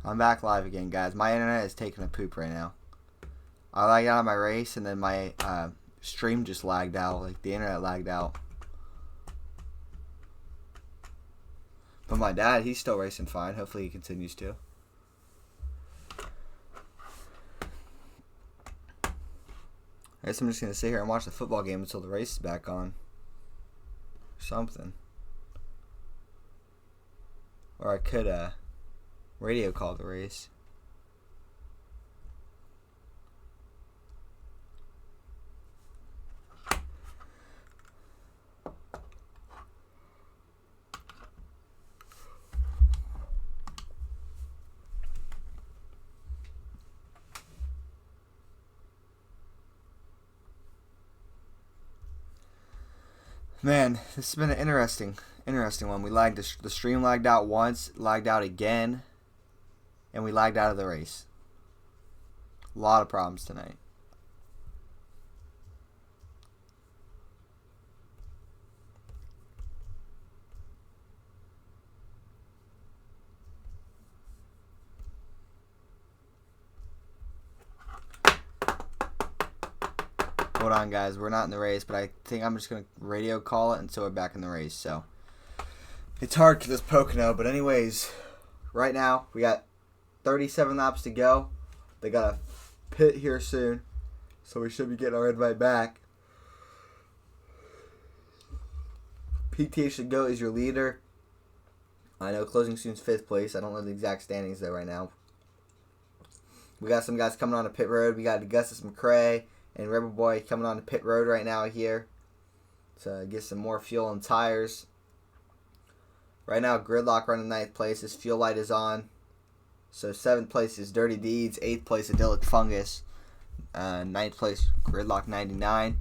I'm back live again, guys. My internet is taking a poop right now. I lagged out of my race, and then my stream just lagged out. Like, the internet lagged out. But my dad, he's still racing fine. Hopefully he continues to. I guess I'm just going to sit here and watch the football game until the race is back on. Something. Or I could radio call the race. Man, this has been an interesting one. We lagged the stream lagged out once, lagged out again, and we lagged out of the race. A lot of problems tonight. Hold on, guys. We're not in the race, but I think I'm just going to radio call it until we're back in the race. So it's hard because it's Pocono. But anyways, right now we got 37 laps to go. They got a pit here soon, so we should be getting our invite back. PTH to go is your leader. I know closing soon's 5th place. I don't know the exact standings though right now. We got some guys coming on the pit road. We got Augustus McCrae and Rebel Boy coming on the pit road right now here to get some more fuel and tires. Right now, Gridlock running 9th place. His fuel light is on. So 7th place is Dirty Deeds. 8th place, Idyllic Fungus. 9th place, Gridlock 99.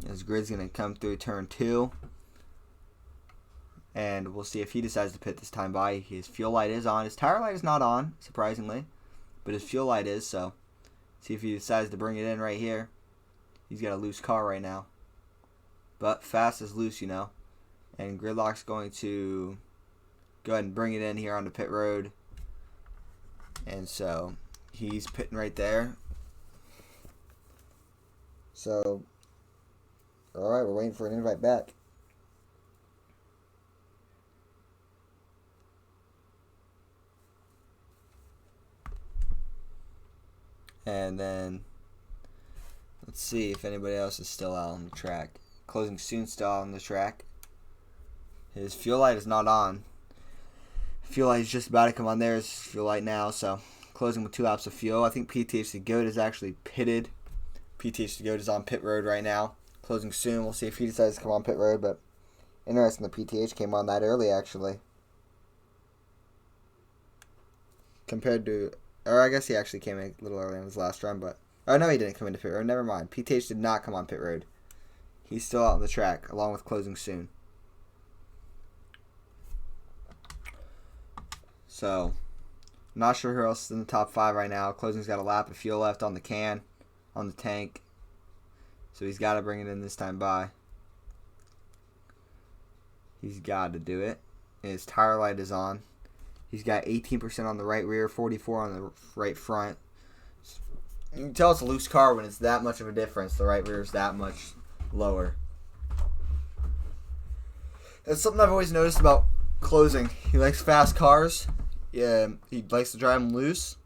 His grid's going to come through turn 2. And we'll see if he decides to pit this time by. His fuel light is on. His tire light is not on, surprisingly. But his fuel light is, so see if he decides to bring it in right here. He's got a loose car right now. But fast is loose, you know. And Gridlock's going to go ahead and bring it in here on the pit road. And so he's pitting right there. So, alright, we're waiting for an invite back. And then let's see if anybody else is still out on the track. Closing soon still on the track. His fuel light is not on. Fuel light is just about to come on there. His fuel light now. So closing with 2 laps of fuel. I think PTH the Goat is actually pitted. PTH the Goat is on pit road right now. Closing soon. We'll see if he decides to come on pit road. But interesting, the PTH came on that early actually. Compared to, or I guess he actually came in a little early in his last run, but oh no, he didn't come into pit road. Never mind. PTH did not come on pit road. He's still out on the track, along with closing soon. So, not sure who else is in the top 5 right now. Closing's got a lap of fuel left on the can, on the tank. So he's got to bring it in this time by. He's got to do it. And his tire light is on. He's got 18% on the right rear, 44 on the right front. You can tell it's a loose car when it's that much of a difference. The right rear is that much lower. That's something I've always noticed about closing. He likes fast cars. Yeah, he likes to drive them loose.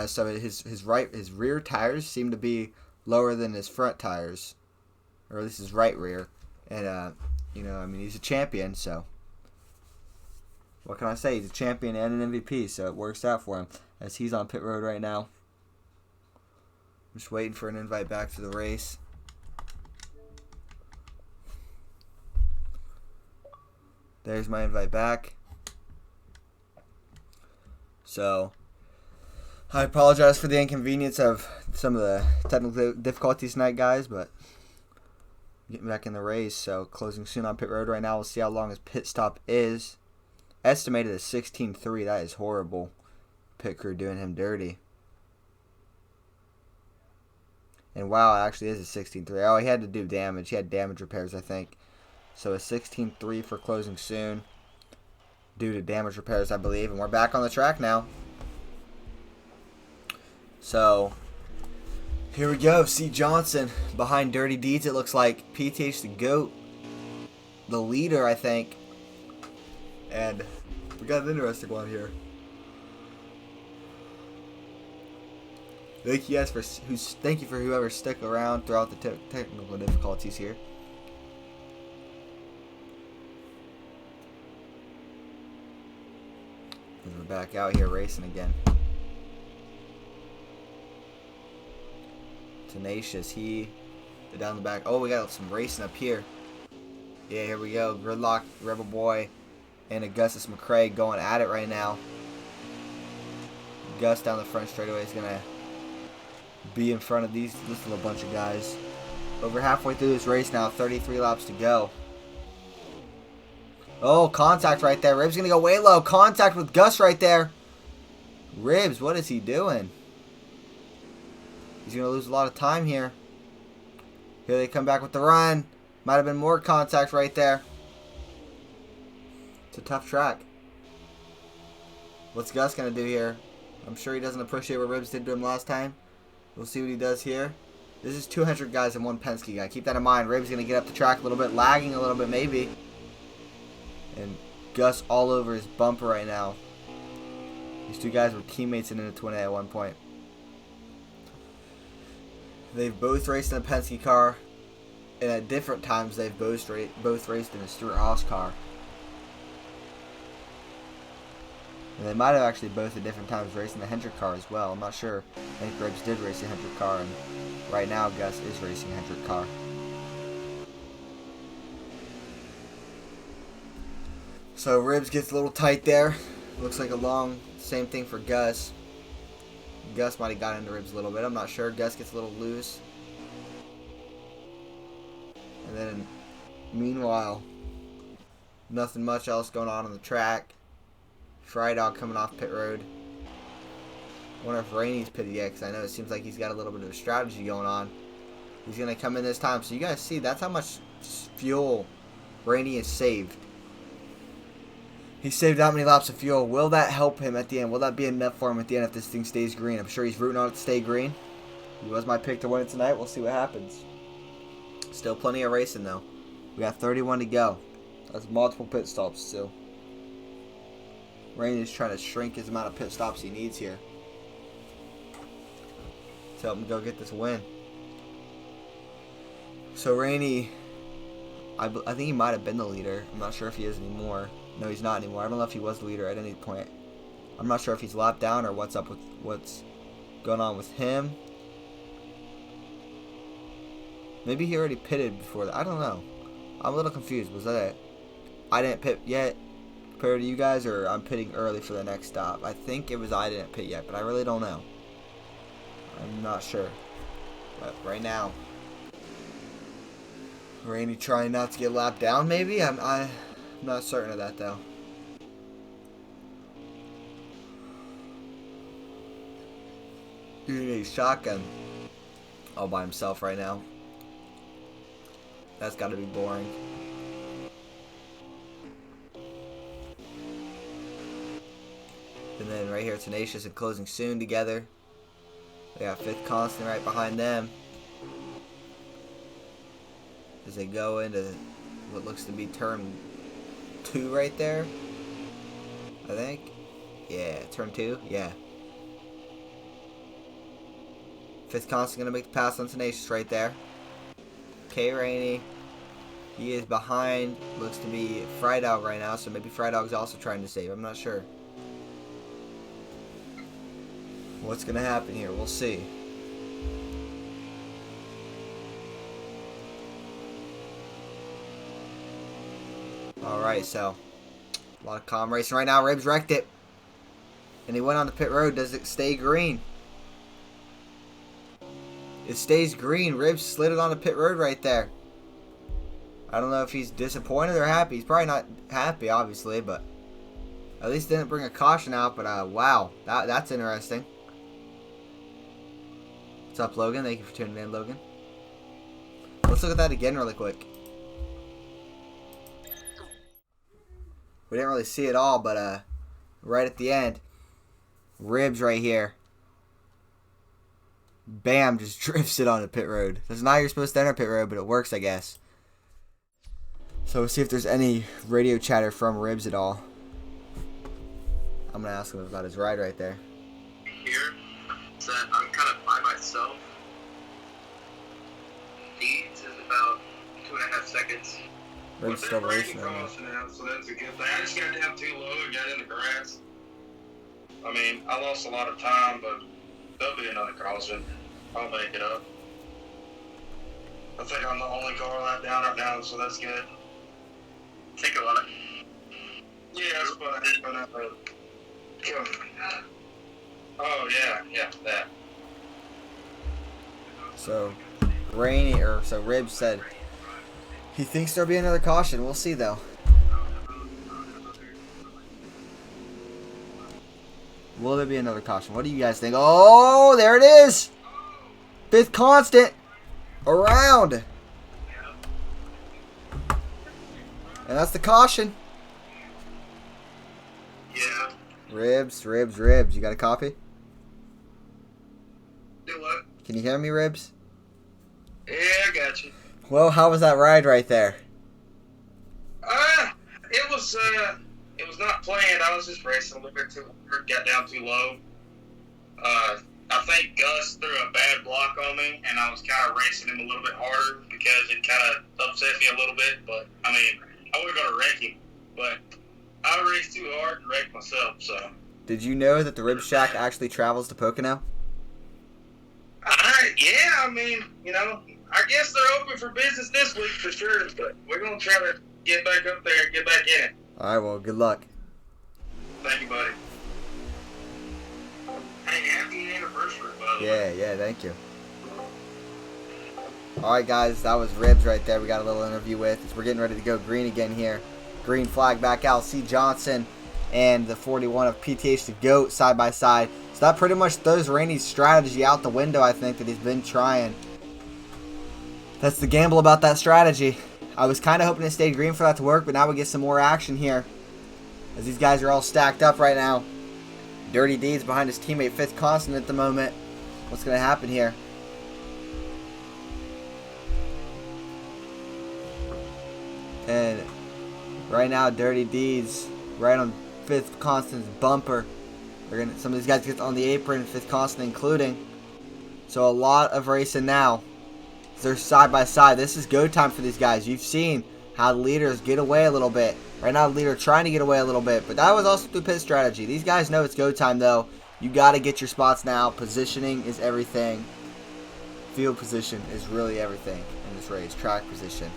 So his rear tires seem to be lower than his front tires, or at least his right rear. And he's a champion, so what can I say? He's a champion and an MVP, so it works out for him as he's on pit road right now. I'm just waiting for an invite back to the race. There's my invite back. So, I apologize for the inconvenience of some of the technical difficulties tonight, guys, but getting back in the race. So, closing soon on pit road right now. We'll see how long his pit stop is. Estimated at 16.3. That is horrible. Pit crew doing him dirty. And wow, it actually is a 16.3. Oh, he had to do damage. He had damage repairs, I think. So a 16.3 for closing soon. due to damage repairs, I believe. And we're back on the track now. So, here we go. C. Johnson behind Dirty Deeds. It looks like PTH the GOAT, the leader, I think. And we got an interesting one here. Thank you for whoever stuck around throughout the technical difficulties here. And we're back out here racing again. Tenacious, down the back. Oh, we got some racing up here. Yeah, here we go. Gridlock, Rebel Boy, and Augustus McCrae going at it right now. Gus down the front straightaway is gonna be in front of this little bunch of guys. Over halfway through this race now, 33 laps to go. Oh, contact right there. Ribs gonna go way low. Contact with Gus right there. Ribs, what is he doing? He's gonna lose a lot of time here. Here they come back with the run. Might have been more contact right there. It's a tough track. What's Gus gonna do here? I'm sure he doesn't appreciate what Ribs did to him last time. We'll see what he does here. This is 200 guys and one Penske guy. Keep that in mind. Ribs going to get up the track a little bit. Lagging a little bit maybe. And Gus all over his bumper right now. These two guys were teammates in a twin A at one point. They've both raced in a Penske car. And at different times they've both raced in a Stuart Haas car. And they might have actually both at different times racing the Hendrick car as well. I'm not sure. I think Ribs did race a Hendrick car, and right now Gus is racing a Hendrick car. So Ribs gets a little tight there. Looks like a long, same thing for Gus. Gus might have got into Ribs a little bit. I'm not sure. Gus gets a little loose. And then, meanwhile, nothing much else going on the track. Fry Dog coming off pit road. I wonder if Rainey's pitted yet, because I know it seems like he's got a little bit of a strategy going on. He's going to come in this time. So you guys see, that's how much fuel Rainey has saved. He saved that many laps of fuel. Will that help him at the end? Will that be enough for him at the end if this thing stays green? I'm sure he's rooting on it to stay green. He was my pick to win it tonight. We'll see what happens. Still plenty of racing, though. We got 31 to go. That's multiple pit stops, still. Rainey's trying to shrink his amount of pit stops he needs here to help him go get this win. So Rainey, I think he might have been the leader. I'm not sure if he is anymore. No, he's not anymore. I don't know if he was the leader at any point. I'm not sure if he's lapped down or what's up with what's going on with him. Maybe he already pitted before that. I don't know. I'm a little confused. Was that it? I didn't pit yet compared to you guys, or I'm pitting early for the next stop? I think it was I didn't pit yet, but I really don't know. I'm not sure. But right now, Rainey trying not to get lapped down, maybe? I'm not certain of that, though. He's shotgun all by himself right now. That's got to be boring. And then right here, Tenacious and Closing Soon together. They got Fifth Constant right behind them as they go into what looks to be turn 2 right there, I think. Yeah, turn 2. Yeah. Fifth Constant gonna make the pass on Tenacious right there. K. Rainey, he is behind. Looks to be Fry Dog right now, so maybe Fry Dog's also trying to save. I'm not sure. What's going to happen here? We'll see. Alright, so a lot of calm racing right now. Ribs wrecked it. And he went on the pit road. Does it stay green? It stays green. Ribs slid it on the pit road right there. I don't know if he's disappointed or happy. He's probably not happy, obviously, but at least didn't bring a caution out. But wow, that's interesting. What's up, Logan? Thank you for tuning in, Logan. Let's look at that again really quick. We didn't really see it all, but right at the end, Ribs right here. Bam, just drifts it on the pit road. That's not how you're supposed to enter pit road, but it works, I guess. So we'll see if there's any radio chatter from Ribs at all. I'm going to ask him about his ride right there. Here, so I'm kind of by myself. Deeds is about 2.5 seconds. Ribs still racing from us now, so that's a good thing. I just got down too low and got in the grass. I mean, I lost a lot of time, but there'll be another crossing. I'll make it up. I think I'm the only car lap down right now, so that's good. Take a lot. Yeah, that's what I Oh, yeah, that. So, Ribs said he thinks there'll be another caution. We'll see, though. Will there be another caution? What do you guys think? Oh, there it is! 5th constant around. And that's the caution. Yeah. Ribs. You got a copy? Do what? Can you hear me, Ribs? Yeah, I got you. Well, how was that ride right there? It was not planned. I was just racing a little bit too hard, got down too low. I think Gus threw a bad block on me, and I was kind of racing him a little bit harder because it kind of upset me a little bit. But, I mean, I wasn't going to wreck him, but I raced too hard and wrecked myself, so. Did you know that the Rib Shack actually travels to Pocono? Yeah, I mean, you know, I guess they're open for business this week for sure, but we're going to try to get back up there and get back in it. All right, well, good luck. Thank you, buddy. Hey, happy anniversary, by the way. Yeah, thank you. All right, guys, that was Ribs right there. We got a little interview with. We're getting ready to go green again here. Green flag back out. C. Johnson and the 41 of PTH the GOAT side by side. So that pretty much throws Rainey's strategy out the window, I think, that he's been trying. That's the gamble about that strategy. I was kind of hoping it stayed green for that to work, but now we get some more action here. As these guys are all stacked up right now. Dirty Deeds behind his teammate 5th constant at the moment. What's going to happen here? And right now, Dirty Deeds right on 5th constant's bumper. Some of these guys get on the apron, 5th constant including. So a lot of racing now. They're side by side. This is go time for these guys. You've seen how the leaders get away a little bit. Right now, the leader trying to get away a little bit. But that was also through pit strategy. These guys know it's go time, though. You got to get your spots now. Positioning is everything. Field position is really everything in this race. Track position.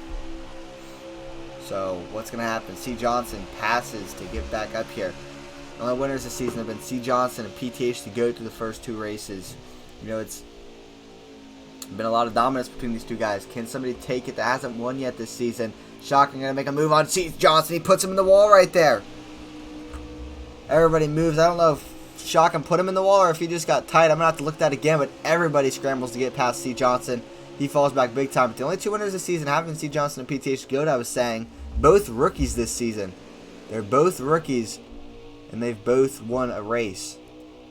So, what's going to happen? C. Johnson passes to get back up here. The only winners this season have been C. Johnson and PTH to go through the first 2 races. You know, it's been a lot of dominance between these 2 guys. Can somebody take it that hasn't won yet this season? Shocking, going to make a move on C. Johnson. He puts him in the wall right there. Everybody moves. I don't know if Shocking put him in the wall or if he just got tight. I'm going to have to look at that again, but everybody scrambles to get past C. Johnson. He falls back big time. But the only 2 winners this season have been C. Johnson and PTH Goat, I was saying. Both rookies this season. They're both rookies, and they've both won a race.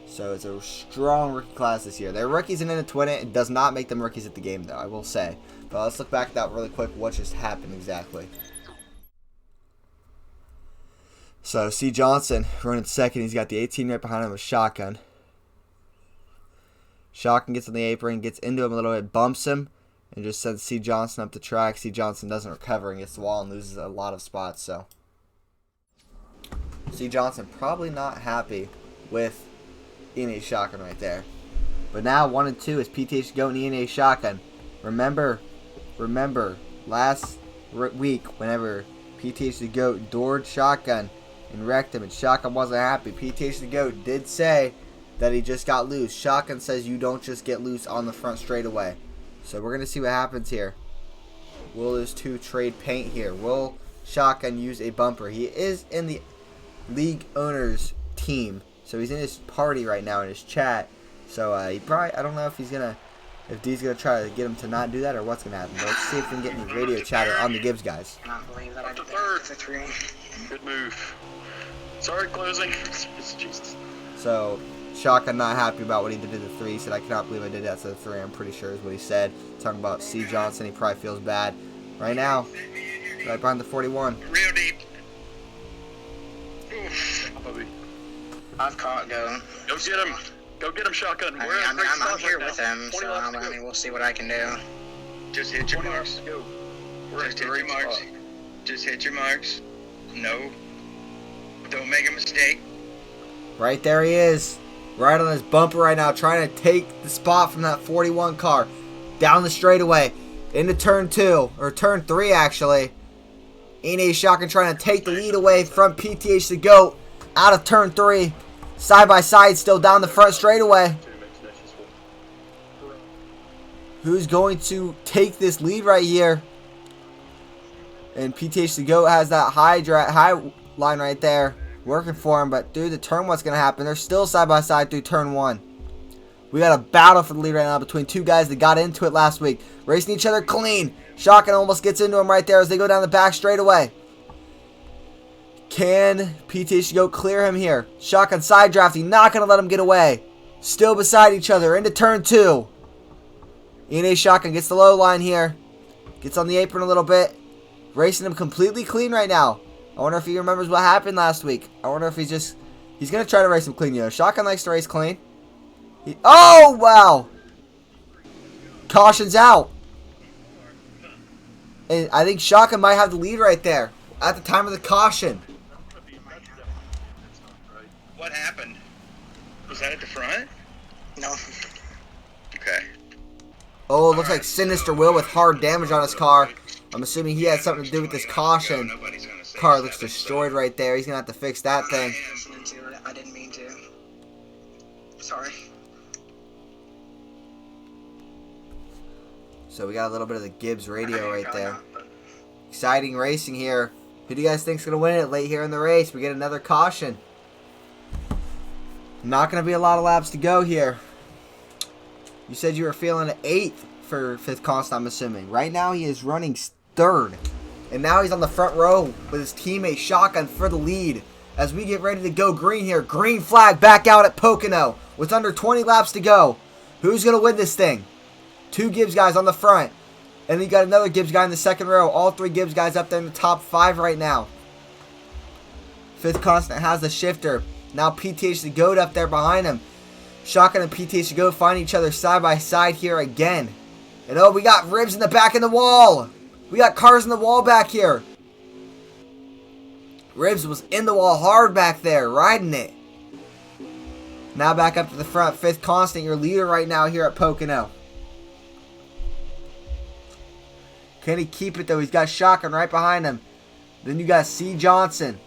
So it's a strong rookie class this year. They're rookies and in it to win it. It does not make them rookies at the game, though, I will say. But let's look back at that really quick. What just happened exactly? So C. Johnson running second. He's got the 18 right behind him with Shotgun. Shotgun gets on the apron, gets into him a little bit, bumps him, and just sends C. Johnson up the track. C. Johnson doesn't recover and gets the wall and loses a lot of spots. So C. Johnson probably not happy with ENA Shotgun right there. But now 1 and 2 is PTH going ENA Shotgun. Remember last week whenever PTH the GOAT doored Shotgun and wrecked him and Shotgun wasn't happy, PTH the GOAT did say that he just got loose. Shotgun says you don't just get loose on the front straightaway. So we're going to see what happens here. Will those 2 trade paint here? Will Shotgun use a bumper? He is in the league owner's team. So he's in his party right now in his chat. So he probably, I don't know if he's going to, if D's going to try to get him to not do that or what's going to happen. But let's see if we can get any radio chatter on the Gibbs guys. I believe that I did that for 3. Good move. Sorry, closing. Jesus. So, Shotgun not happy about what he did to the 3. He said, I cannot believe I did that to the 3. I'm pretty sure is what he said. Talking about C. Johnson, he probably feels bad. Right now, right behind the 41. Real deep. I've caught going. Go get him. Go get him, Shotgun. I'm here with him, so we'll see what I can do. Just hit your marks. Go. Just hit your marks. Just hit your marks. No. Don't make a mistake. Right there he is. Right on his bumper right now, trying to take the spot from that 41 car. Down the straightaway. Into turn 2. Or turn 3, actually. Ine Shotgun trying to take the lead away from PTH the GOAT. Out of turn 3. Side by side, still down the front straightaway. Who's going to take this lead right here? And PTH the GOAT has that high line right there working for him. But through the turn, what's going to happen? They're still side by side through turn 1. We got a battle for the lead right now between two guys that got into it last week. Racing each other clean. Shotgun almost gets into him right there as they go down the back straightaway. Can PTH the GOAT clear him here? Shotgun side drafting. Not going to let him get away. Still beside each other into turn 2. Ine Shotgun gets the low line here. Gets on the apron a little bit. Racing him completely clean right now. I wonder if he remembers what happened last week. I wonder if he's going to try to race him clean. You know, Shotgun likes to race clean. Oh, wow. Caution's out. And I think Shotgun might have the lead right there at the time of the caution. What happened? Was that at the front? No. Okay. Oh, it looks like Sinister Will with hard damage on his car. I'm assuming he had something to do with this caution. Car looks destroyed right there. He's going to have to fix that thing. I didn't mean to. Sorry. So we got a little bit of the Gibbs radio right there. Exciting racing here. Who do you guys think's going to win it late here in the race? We get another caution. Not going to be a lot of laps to go here. You said you were feeling an 8th for 5th Constant, I'm assuming. Right now he is running 3rd. And now he's on the front row with his teammate Shotgun for the lead. As we get ready to go green here. Green flag back out at Pocono. With under 20 laps to go. Who's going to win this thing? 2 Gibbs guys on the front. And then you got another Gibbs guy in the second row. All 3 Gibbs guys up there in the top 5 right now. 5th Constant has the shifter. Now PTH the GOAT up there behind him. Shotgun and PTH the GOAT find each other side by side here again. And oh, we got ribs in the back of the wall. We got cars in the wall back here. Ribs was in the wall hard back there, riding it. Now back up to the front. 5th Constant, your leader right now here at Pocono. Can he keep it though? He's got Shotgun right behind him. Then you got C. Johnson.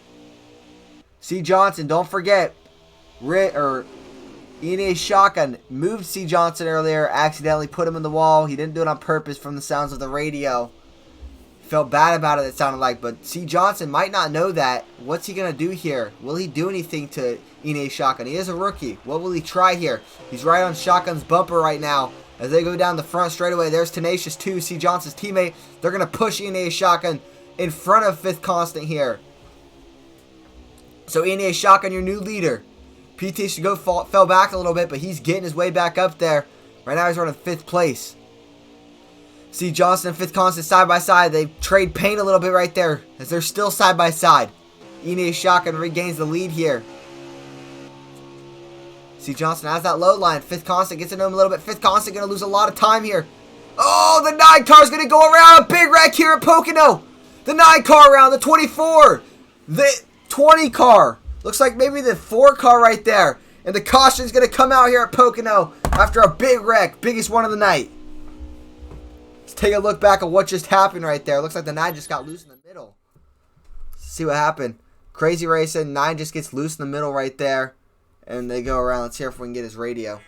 C. Johnson, don't forget. Ine Shotgun moved C. Johnson earlier. Accidentally put him in the wall. He didn't do it on purpose from the sounds of the radio. Felt bad about it, it sounded like. But C. Johnson might not know that. What's he going to do here? Will he do anything to Ine Shotgun? He is a rookie. What will he try here? He's right on Shotgun's bumper right now. As they go down the front straightaway, there's Tenacious 2, C. Johnson's teammate. They're going to push Ine Shotgun in front of 5th Constant here. So Ine Shotgun, your new leader. PTH to go fell back a little bit, but he's getting his way back up there. Right now he's running 5th place. C. Johnson and 5th Constant side by side. They trade paint a little bit right there as they're still side by side. Ine Shotgun regains the lead here. C. Johnson has that low line. 5th Constant gets into him a little bit. 5th Constant going to lose a lot of time here. Oh, the 9 car is going to go around. A big wreck here at Pocono. The 9 car around. The 24. The 20 car. Looks like maybe the 4 car right there. And the caution is going to come out here at Pocono after a big wreck. Biggest one of the night. Let's take a look back at what just happened right there. Looks like the 9 just got loose in the middle. Let's see what happened. Crazy racing. 9 just gets loose in the middle right there. And they go around. Let's hear if we can get his radio.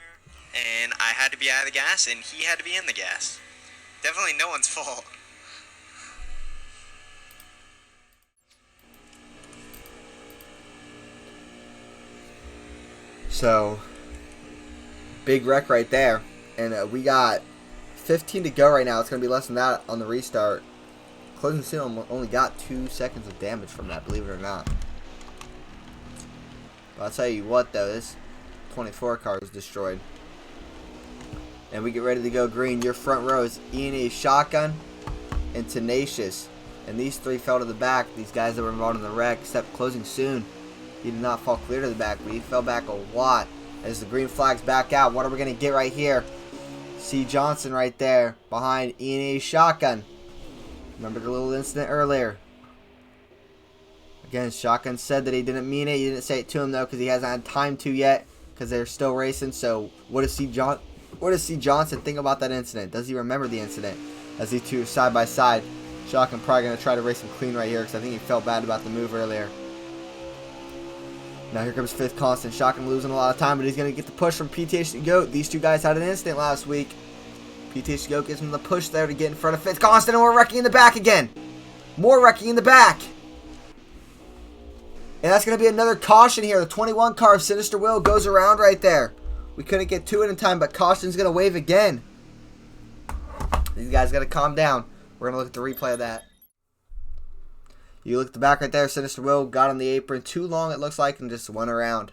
And I had to be out of the gas, and he had to be in the gas. Definitely no one's fault. So, big wreck right there. And we got 15 to go right now. It's going to be less than that on the restart. Closing Soon only got 2 seconds of damage from that, believe it or not. But I'll tell you what, though, this 24 car was destroyed. And we get ready to go green. Your front row is E&A Shotgun and Tenacious. And these three fell to the back. These guys that were involved in the wreck, except Closing Soon. He did not fall clear to the back, but he fell back a lot. As the green flag's back out, what are we going to get right here? C. Johnson right there behind E&A Shotgun. Remember the little incident earlier. Again, Shotgun said that he didn't mean it. He didn't say it to him, though, because he hasn't had time to yet, because they're still racing. So what does C. Johnson think about that incident? Does he remember the incident? As these two are side by side. Shotgun probably going to try to race him clean right here, because I think he felt bad about the move earlier. Now here comes Fifth Constant. Shotgun losing a lot of time, but he's going to get the push from PTH to GOAT. These two guys had an incident last week. PTH to GOAT gives him the push there to get in front of Fifth Constant, and we're wrecking in the back again. More wrecking in the back. And that's going to be another caution here. The 21 car of Sinister Will goes around right there. We couldn't get to it in time, but caution's going to wave again. These guys got to calm down. We're going to look at the replay of that. You look at the back right there. Sinister Will got on the apron too long, it looks like, and just went around.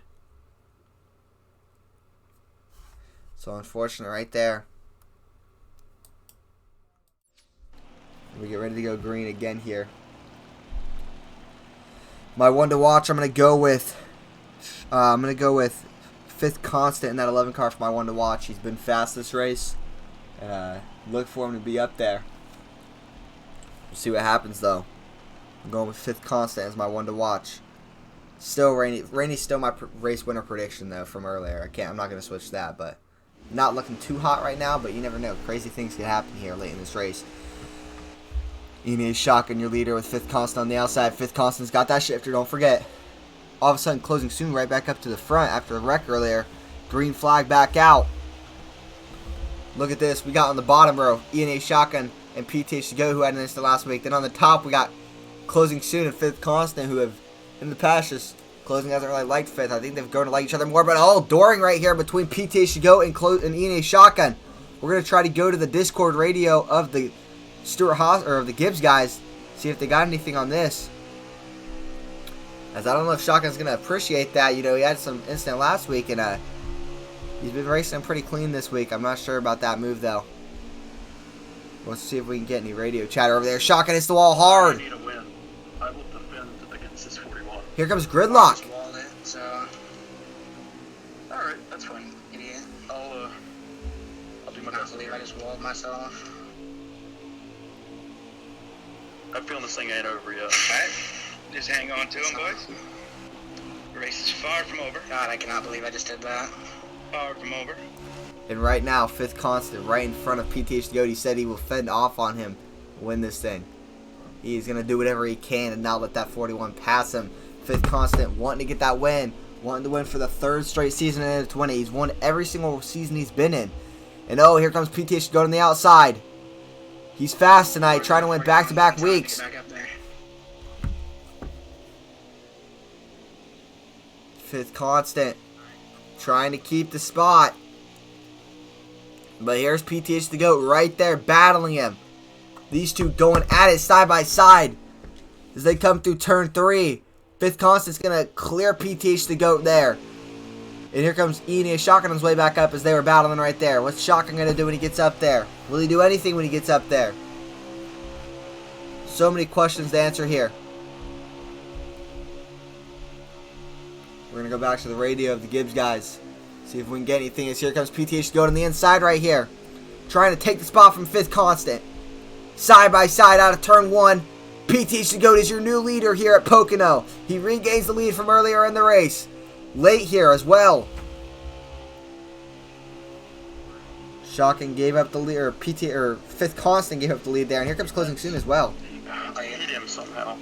So unfortunate right there. We get ready to go green again here. My one to watch, I'm gonna go with Fifth Constant in that 11 car for my one to watch. He's been fast this race. Look for him to be up there. We'll see what happens though. I'm going with Fifth Constant as my one to watch. Still Rainy. Rainy's still my race winner prediction though from earlier. I'm not gonna switch that, but not looking too hot right now. But you never know. Crazy things can happen here late in this race. E&A Shotgun, your leader with Fifth Constant on the outside. Fifth Constant's got that shifter. Don't forget. All of a sudden, Closing Soon right back up to the front after the wreck earlier. Green flag back out. Look at this. We got on the bottom row E&A Shotgun and PTH to go who had an incident last week. Then on the top we got Closing Soon and Fifth Constant, who have in the past just Closing hasn't really liked Fifth. I think they've grown to like each other more. But dooring right here between PTH to go and E&A Shotgun. We're gonna try to go to the Discord radio of the of the Gibbs guys, see if they got anything on this. As I don't know if Shotgun's gonna appreciate that. You know, he had some incident last week, and he's been racing pretty clean this week. I'm not sure about that move though. Let's see if we can get any radio chatter over there. Shotgun hits the wall hard. I need a win. I will defend against this 41. Here comes Gridlock. Alright, that's fine. Idiot. I'll do my I best. believe I just walled myself. I'm feeling this thing ain't over yet. Alright, just hang on to him, boys. The race is far from over. God, I cannot believe I just did that. Far from over. And right now, Fifth Constant right in front of PTH Goat. He said he will fend off on him, win this thing. He's going to do whatever he can and not let that 41 pass him. Fifth Constant wanting to get that win. Wanting to win for the third straight season in the 20. He's won every single season he's been in. And here comes PTH Goat on the outside. He's fast tonight, trying to win back-to-back weeks. Back up there. Fifth Constant trying to keep the spot. But here's PTH the GOAT right there battling him. These two going at it side by side as they come through turn 3. Fifth Constant's going to clear PTH the GOAT there. And here comes E&A Shotgun on his way back up as they were battling right there. What's Shotgun going to do when he gets up there? Will he do anything when he gets up there? So many questions to answer here. We're going to go back to the radio of the Gibbs guys. See if we can get anything. As here comes PTH going on the inside right here. Trying to take the spot from Fifth Constant. Side by side out of turn 1. PTH the GOAT is your new leader here at Pocono. He regains the lead from earlier in the race. Late here as well. Shotgun gave up the lead, or Fifth Constant gave up the lead there, and here comes Closing Soon as well. I hit him somehow.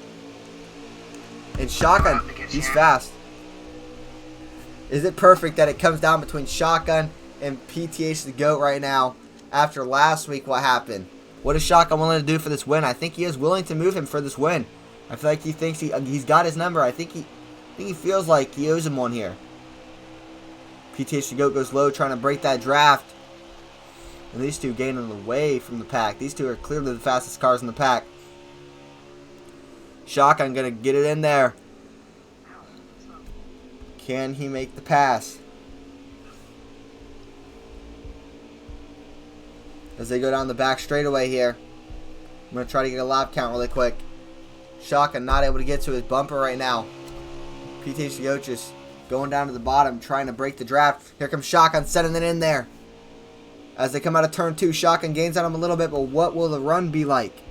And Shotgun, he's fast. Is it perfect that it comes down between Shotgun and PTH the GOAT right now after last week? What happened? What is Shotgun willing to do for this win? I think he is willing to move him for this win. I feel like he thinks he's got his number. I think he feels like he owes him one here. PTH the GOAT goes low, trying to break that draft. And these two gaining away from the pack. These two are clearly the fastest cars in the pack. Shotgun gonna get it in there. Can he make the pass? As they go down the back straightaway here. I'm going to try to get a lap count really quick. Shotgun not able to get to his bumper right now. PTH Goat just going down to the bottom, trying to break the draft. Here comes Shotgun, setting it in there. As they come out of turn 2, Shotgun gains on him a little bit, but what will the run be like?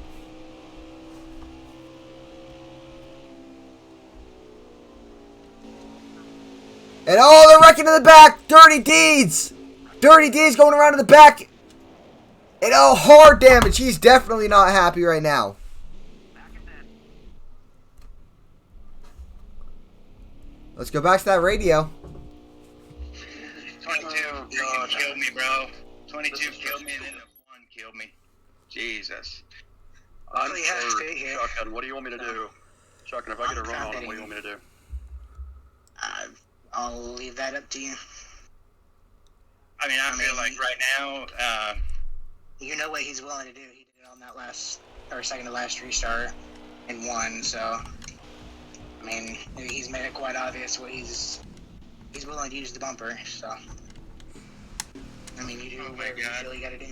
And oh, they're wrecking in the back. Dirty Deeds. Dirty Deeds going around to the back. And oh, hard damage. He's definitely not happy right now. Let's go back to that radio. 22 killed me, bro. 22 killed me, and then 1 killed me. Jesus. I'm Oh, yeah, for stay here. Shotgun. What do you want me to do? Shotgun, if I get a run on him, what do you want me to do? I'll leave that up to you. I mean, I feel like right now, You know what he's willing to do. He did it on that last, or second to last restart and won, so. I mean, he's made it quite obvious what he's willing to use the bumper, so. I mean, you do whatever you feel you gotta do.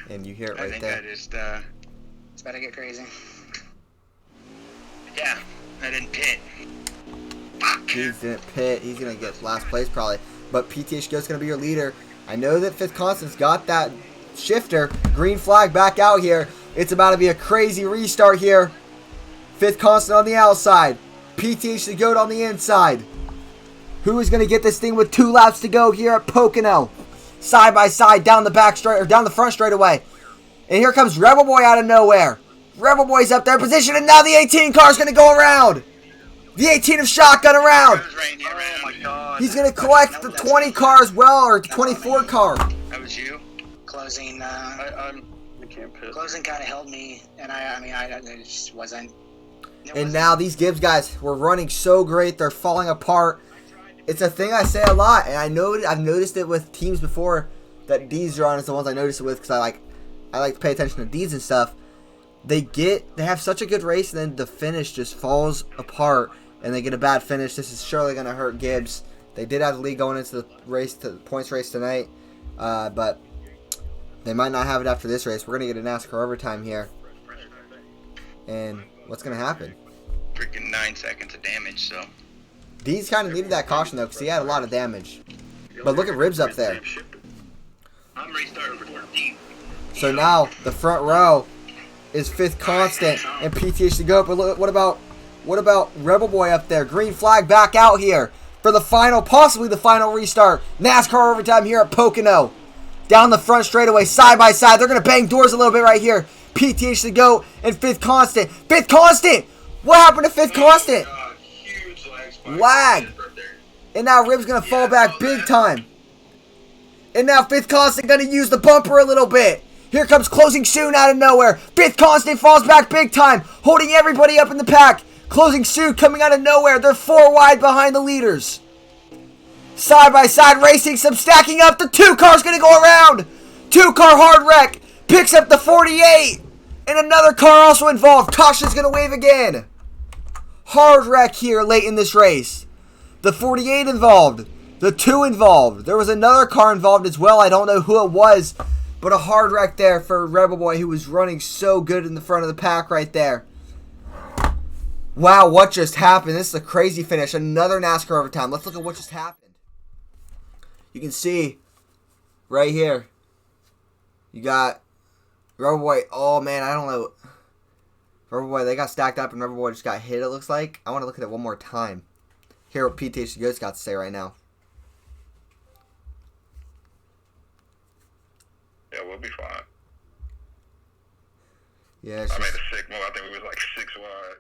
And you hear it I right think there. I just, It's about to get crazy. yeah, I didn't pit. He's didn't pit. He's going to get last place probably. But PTH Goat's going to be your leader. I know that 5th Constant's got that shifter. Green flag back out here. It's about to be a crazy restart here. 5th Constant on the outside. PTH the Goat on the inside. Who is going to get this thing with 2 laps to go here at Pocono? Side by side down the back straight, or down the front straightaway. And here comes Rebel Boy out of nowhere. Rebel Boy's up there in position, and now the 18 car is going to go around. The 18 of Shotgun around. Oh my god. He's going to collect the 20 car as well, or the 24 car. That was you? Closing, I can't pit. closing kind of held me, and I just wasn't. And now these Gibbs guys were running so great, they're falling apart. It's a thing I say a lot, and I've noticed it with teams before that D's are on. Is the ones I notice it with because I like to pay attention to D's and stuff. They have such a good race, and then the finish just falls apart, and they get a bad finish. This is surely going to hurt Gibbs. They did have the lead going into the race, to the points race tonight, but they might not have it after this race. We're going to get a NASCAR overtime here, and what's going to happen? Freaking 9 seconds of damage, so. D's kind of needed that caution though, because he had a lot of damage. But look at Ribs up there. I'm restarting for 14. So now the front row is 5th Constant and PTH to go. But look, what about Rebel Boy up there? Green flag back out here for the final, possibly the final restart. NASCAR overtime here at Pocono. Down the front straightaway, side by side. They're gonna bang doors a little bit right here. PTH to go and 5th Constant. 5th Constant. What happened to 5th Constant? Huge Lag. And now Rib's gonna fall back big time. And now 5th Constant gonna use the bumper a little bit. Here comes Closing Soon out of nowhere. 5th Constant falls back big time, holding everybody up in the pack. Closing Soon coming out of nowhere. They're 4 wide behind the leaders. Side by side racing, some stacking up. The 2 car's gonna go around. 2 car hard wreck picks up the 48. And another car also involved. Caution's gonna wave again. Hard wreck here late in this race. The 48 involved. The 2 involved. There was another car involved as well. I don't know who it was. But a hard wreck there for Rebel Boy, who was running so good in the front of the pack right there. Wow, what just happened? This is a crazy finish. Another NASCAR overtime. Let's look at what just happened. You can see right here. You got Rebel Boy. Oh, man, I don't know. Rebel Boy, they got stacked up, and Rebel Boy just got hit, it looks like. I want to look at it one more time. Hear what PTH Goat's got to say right now. Yeah, we'll be fine. Yeah, it's I made just, a sick move. I think we was like 6 wide.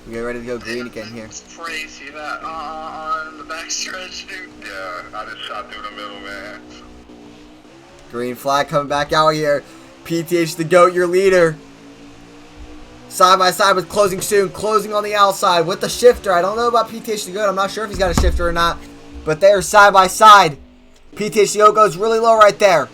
we get ready to go green again here. Spray, see that on the back stretch, dude? Yeah, I just shot through the middle, man. Green flag coming back out here. PTH the Goat, your leader. Side by side with Closing Soon. Closing on the outside with the shifter. I don't know about PTH the Goat. I'm not sure if he's got a shifter or not. But they're side by side. PTH the Goat goes really low right there.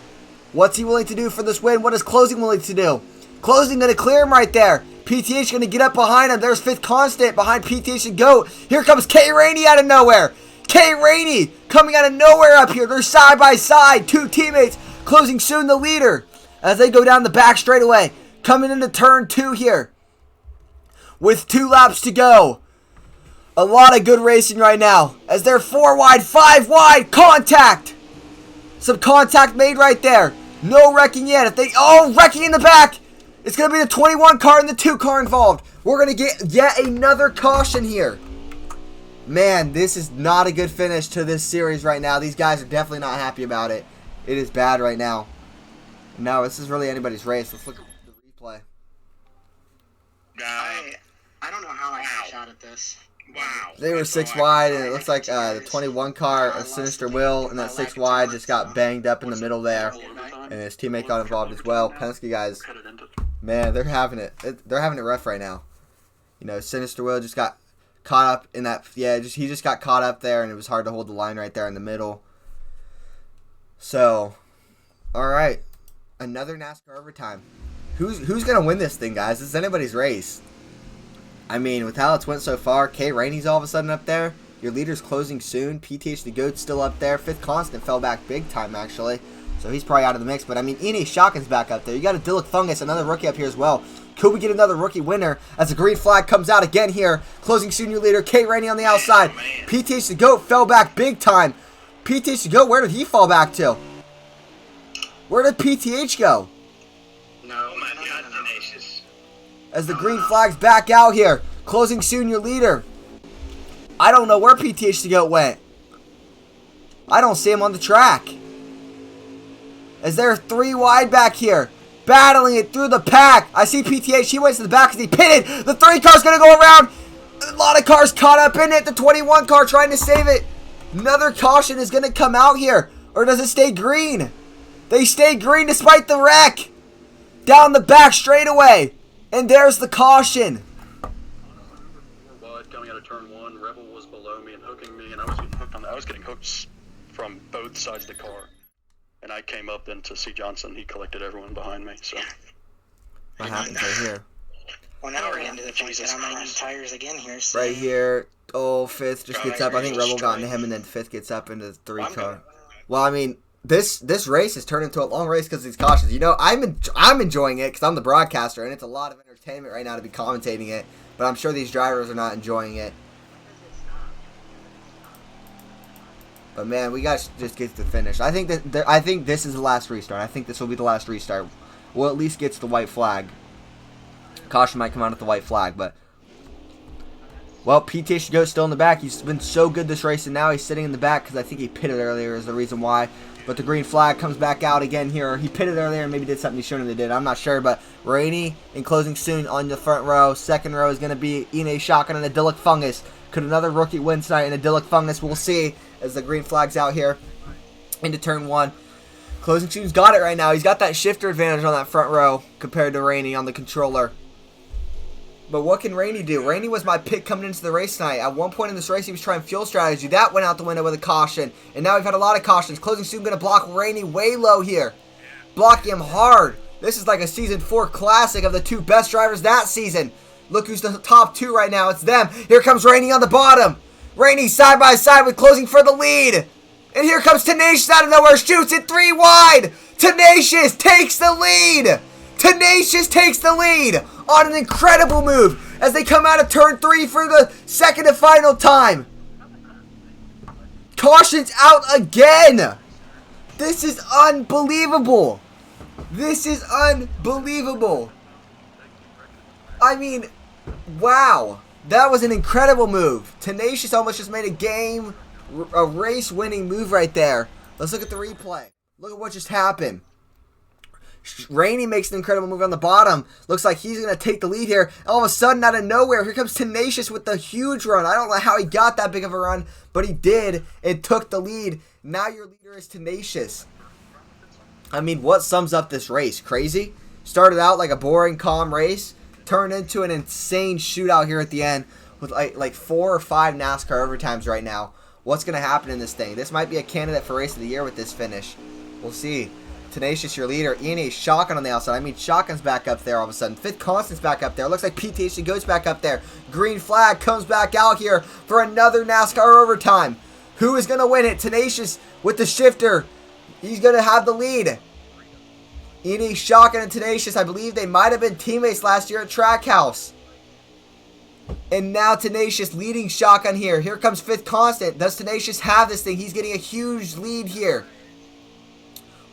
What's he willing to do for this win? What is Closing willing to do? Closing going to clear him right there. PTH going to get up behind him. There's fifth constant behind PTH and GOAT. Here comes K Rainey out of nowhere. K Rainey coming out of nowhere up here. They're side by side. Two teammates closing soon the leader as they go down the back straightaway. Coming into turn 2 here with 2 laps to go. A lot of good racing right now as they're 4 wide, 5 wide. Contact. Some contact made right there. No wrecking yet. Wrecking in the back. It's going to be the 21 car and the 2 car involved. We're going to get yet another caution here. Man, this is not a good finish to this series right now. These guys are definitely not happy about it. It is bad right now. No, this is really anybody's race. Let's look at the replay. I don't know how I got a shot at this. Wow. They were 6 wide, and it looks like the 21 car of Sinister Will and that 6 wide just got banged up in the middle there. And his teammate got involved as well. Penske guys, man, they're having it. They're having it rough right now. You know, Sinister Will just got caught up in that. Yeah, he just got caught up there, and it was hard to hold the line right there in the middle. So, all right, another NASCAR overtime. Who's gonna win this thing, guys? It's anybody's race. I mean, with how it's went so far, K Rainey's all of a sudden up there. Your leader's closing soon. PTH the GOAT's still up there. Fifth Constant fell back big time, actually. So he's probably out of the mix. But, I mean, Ine Shotgun's back up there. You got a Dillick Fungus, another rookie up here as well. Could we get another rookie winner as the green flag comes out again here? Closing soon, your leader, K Rainey on the outside. PTH the GOAT fell back big time. PTH the GOAT, where did he fall back to? Where did PTH go? No, my God, Tenacious. As the green flag's back out here. Closing soon, your leader. I don't know where PTH the GOAT went. I don't see him on the track. As they're 3 wide back here. Battling it through the pack. I see PTH. He went to the back because he pitted. The 3 car's going to go around. A lot of cars caught up in it. The 21 car trying to save it. Another caution is going to come out here. Or does it stay green? They stay green despite the wreck. Down the back straightaway. And there's the caution. Coming out of turn 1, Rebel was below me and hooking me, and I was getting hooked from both sides of the car. And I came up then to see Johnson. He collected everyone behind me. So what happens right here? Well, now we're getting to the point that I'm going to tires again here. So. Right here. Oh, fifth just gets up. I think Rebel got into him, and then fifth gets up into the 3 car. Well, I mean, this race has turned into a long race because of these cautions. You know, I'm enjoying it because I'm the broadcaster, and it's a lot of entertainment right now to be commentating it. But I'm sure these drivers are not enjoying it. But man, we got to just get to the finish. I think this is the last restart. I think this will be the last restart. We'll at least get to the white flag. Caution might come out at the white flag, but well, PTH goes still in the back. He's been so good this race, and now he's sitting in the back because I think he pitted earlier is the reason why. But the green flag comes back out again here. He pitted earlier and maybe did something he shouldn't have did. I'm not sure, but Rainey in closing soon on the front row. Second row is going to be Ine Shotgun and a Dillick Fungus. Could another rookie win tonight in a Dillick Fungus? We'll see as the green flag's out here into turn 1. Closing soon's got it right now. He's got that shifter advantage on that front row compared to Rainey on the controller. But what can Rainey do? Rainey was my pick coming into the race tonight. At one point in this race, he was trying fuel strategy. That went out the window with a caution. And now we've had a lot of cautions. Closing soon going to block Rainey way low here. Blocking him hard. This is like a Season 4 classic of the 2 best drivers that season. Look who's the top 2 right now. It's them. Here comes Rainey on the bottom. Rainey side by side with closing for the lead. And here comes Tenacious out of nowhere. Shoots it 3 wide. Tenacious takes the lead. Tenacious takes the lead on an incredible move as they come out of turn 3 for the second and final time. Caution's out again. This is unbelievable. This is unbelievable. I mean, wow. That was an incredible move. Tenacious almost just made a race-winning move right there. Let's look at the replay. Look at what just happened. Rainey makes an incredible move on the bottom. Looks like he's going to take the lead here. All of a sudden, out of nowhere, here comes Tenacious with the huge run. I don't know how he got that big of a run, but he did. It took the lead. Now your leader is Tenacious. I mean, what sums up this race? Crazy? Started out like a boring, calm race. Turned into an insane shootout here at the end with like 4 or 5 NASCAR overtimes right now. What's going to happen in this thing? This might be a candidate for Race of the Year with this finish. We'll see. Tenacious, your leader. Ian Shotgun on the outside. I mean, Shotgun's back up there all of a sudden. Fifth Constant's back up there. Looks like PTH goes back up there. Green flag comes back out here for another NASCAR overtime. Who is going to win it? Tenacious with the shifter. He's going to have the lead. Ian Shotgun and Tenacious, I believe they might have been teammates last year at Trackhouse. And now Tenacious leading Shotgun here. Here comes Fifth Constant. Does Tenacious have this thing? He's getting a huge lead here.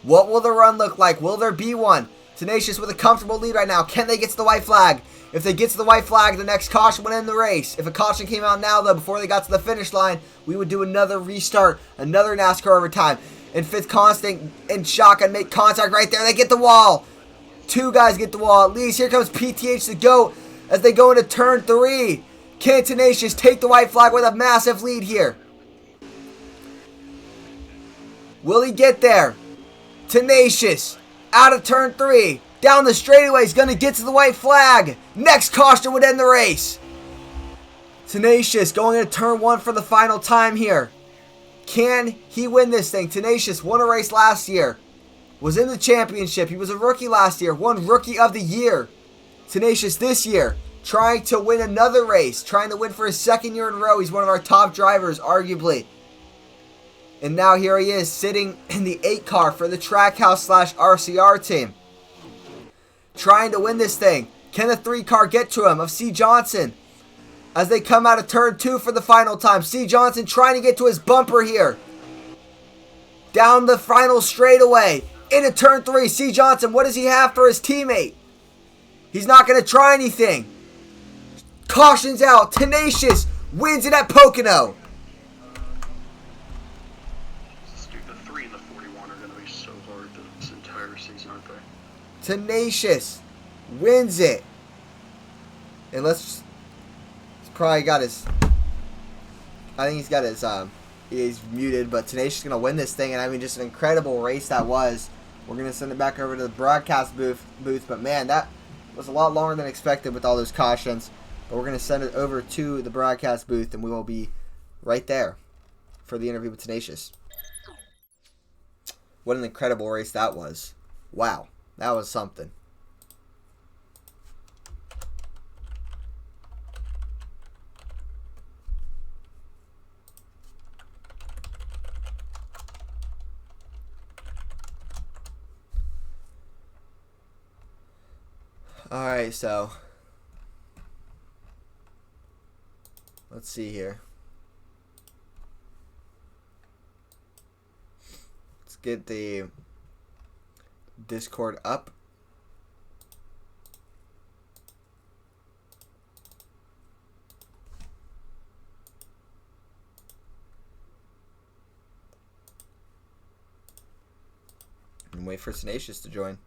What will the run look like? Will there be one? Tenacious with a comfortable lead right now. Can they get to the white flag? If they get to the white flag, the next caution would end the race. If a caution came out now, though, before they got to the finish line, we would do another restart, another NASCAR overtime. And Fifth Constant and Shotgun make contact right there. They get the wall. Two guys get the wall at least. Here comes PTH the GOAT as they go into turn 3. Can Tenacious take the white flag with a massive lead here? Will he get there? Tenacious out of turn 3. Down the straightaway. He's going to get to the white flag. Next caution would end the race. Tenacious going into turn 1 for the final time here. Can he win this thing? Tenacious won a race last year. Was in the championship. He was a rookie last year. Won Rookie of the Year. Tenacious this year trying to win another race. Trying to win for his second year in a row. He's one of our top drivers, arguably. And now here he is sitting in the 8 car for the Trackhouse / RCR team. Trying to win this thing. Can the 3 car get to him of C. Johnson? As they come out of turn 2 for the final time. C. Johnson trying to get to his bumper here. Down the final straightaway. Into turn 3. C. Johnson, what does he have for his teammate? He's not going to try anything. Cautions out. Tenacious wins it at Pocono. Tenacious wins it. And he's probably got his, I think he's got his, he's muted, but Tenacious is going to win this thing. And I mean, just an incredible race that was. We're going to send it back over to the broadcast booth, but man, that was a lot longer than expected with all those cautions. But we're going to send it over to the broadcast booth, and we will be right there for the interview with Tenacious. What an incredible race that was. Wow. That was something. Alright, so let's see here. Let's get the Discord up. And wait for Tenacious to join.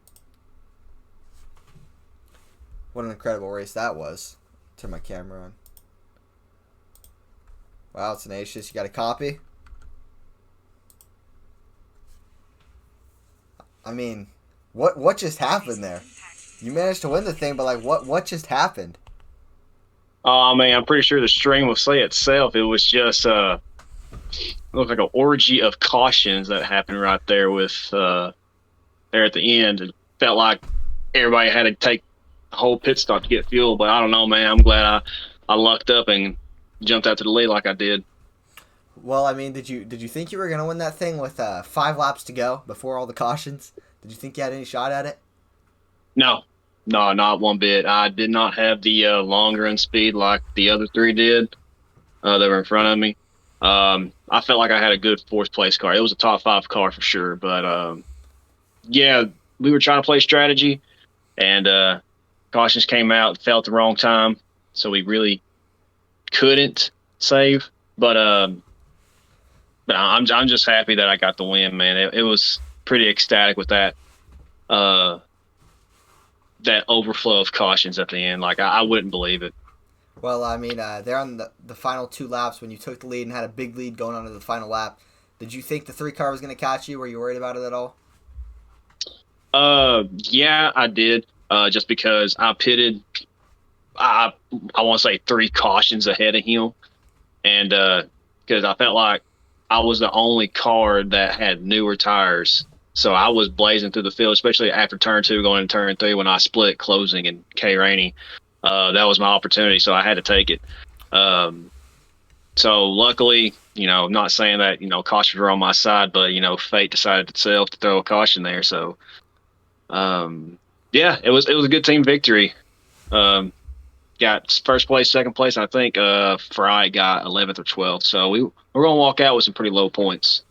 What an incredible race that was. Turn my camera on. Wow, Tenacious, you got a copy? I mean, what just happened there? You managed to win the thing, but like, what just happened? Oh man, I'm pretty sure the stream will say itself. It was just it looked like an orgy of cautions that happened right there with there at the end. It felt like everybody had to take a whole pit stop to get fuel, but I don't know, man. I'm glad I lucked up and jumped out to the lead like I did. Well, I mean, did you think you were gonna win that thing with 5 laps to go before all the cautions? Did you think you had any shot at it? No, not one bit. I did not have the long run speed like the other 3 did. That were in front of me. I felt like I had a good 4th place car. It was a top 5 car for sure, but yeah, we were trying to play strategy, and cautions came out, fell at the wrong time, so we really couldn't save. But I'm just happy that I got the win, man. It was pretty ecstatic with that that overflow of cautions at the end. Like I wouldn't believe it. Well, I mean, there on the final 2 laps when you took the lead and had a big lead going on to the final lap, did you think the 3 car was going to catch you? Were you worried about it at all? Yeah, I did. Just because I pitted, I want to say 3 cautions ahead of him, and because I felt like I was the only car that had newer tires So I was blazing through the field, especially after turn 2 going into turn 3 when I split closing and K Rainey. That was my opportunity, so I had to take it. So luckily, not saying that, cautions were on my side, but, fate decided itself to throw a caution there. So, yeah, it was a good team victory. Got first place, second place. I think Fry got 11th or 12th. So we're going to walk out with some pretty low points.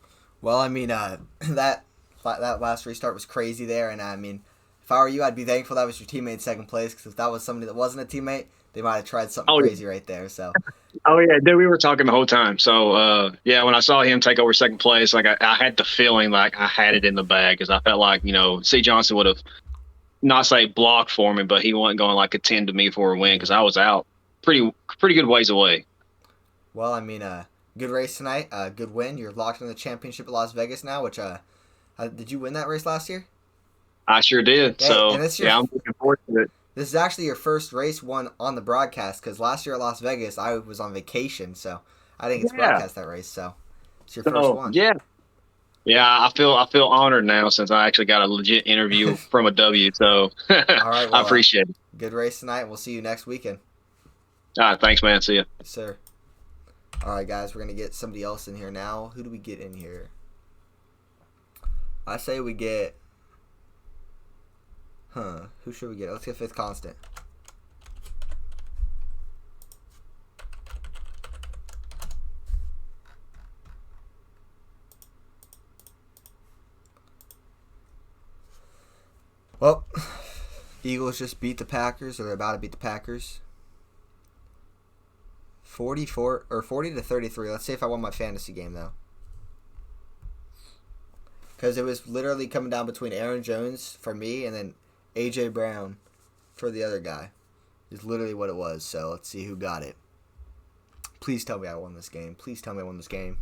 Well, I mean, that last restart was crazy there, and I mean, if I were you, I'd be thankful that was your teammate in second place, because if that was somebody that wasn't a teammate, they might have tried something crazy right there. So. Oh yeah, dude, we were talking the whole time. So yeah, when I saw him take over second place, like I had the feeling like I had it in the bag, because I felt like C. Johnson would have not say blocked for me, but he wasn't going to like contend to me for a win, because I was out pretty good ways away. Well, I mean, good race tonight, good win. You're locked in the championship at Las Vegas now. Which did you win that race last year? I sure did. Hey, so yeah, I'm looking forward to it. This is actually your first race won on the broadcast, because last year at Las Vegas I was on vacation, so I didn't get to broadcast that race. So it's your first one. Yeah, I feel honored now, since I actually got a legit interview from a W. So all right, well, I appreciate it. Good race tonight. We'll see you next weekend. All right, thanks, man. See ya. Yes, sir. All right, guys, we're gonna get somebody else in here now. Who do we get in here? I say we get. Who should we get? Let's get Fifth Constant. Well, Eagles just beat the Packers, or they're about to beat the Packers. 40 to 33. Let's see if I won my fantasy game though. Because it was literally coming down between Aaron Jones for me and then A.J. Brown for the other guy. Is literally what it was. So let's see who got it. Please tell me I won this game. Please tell me I won this game.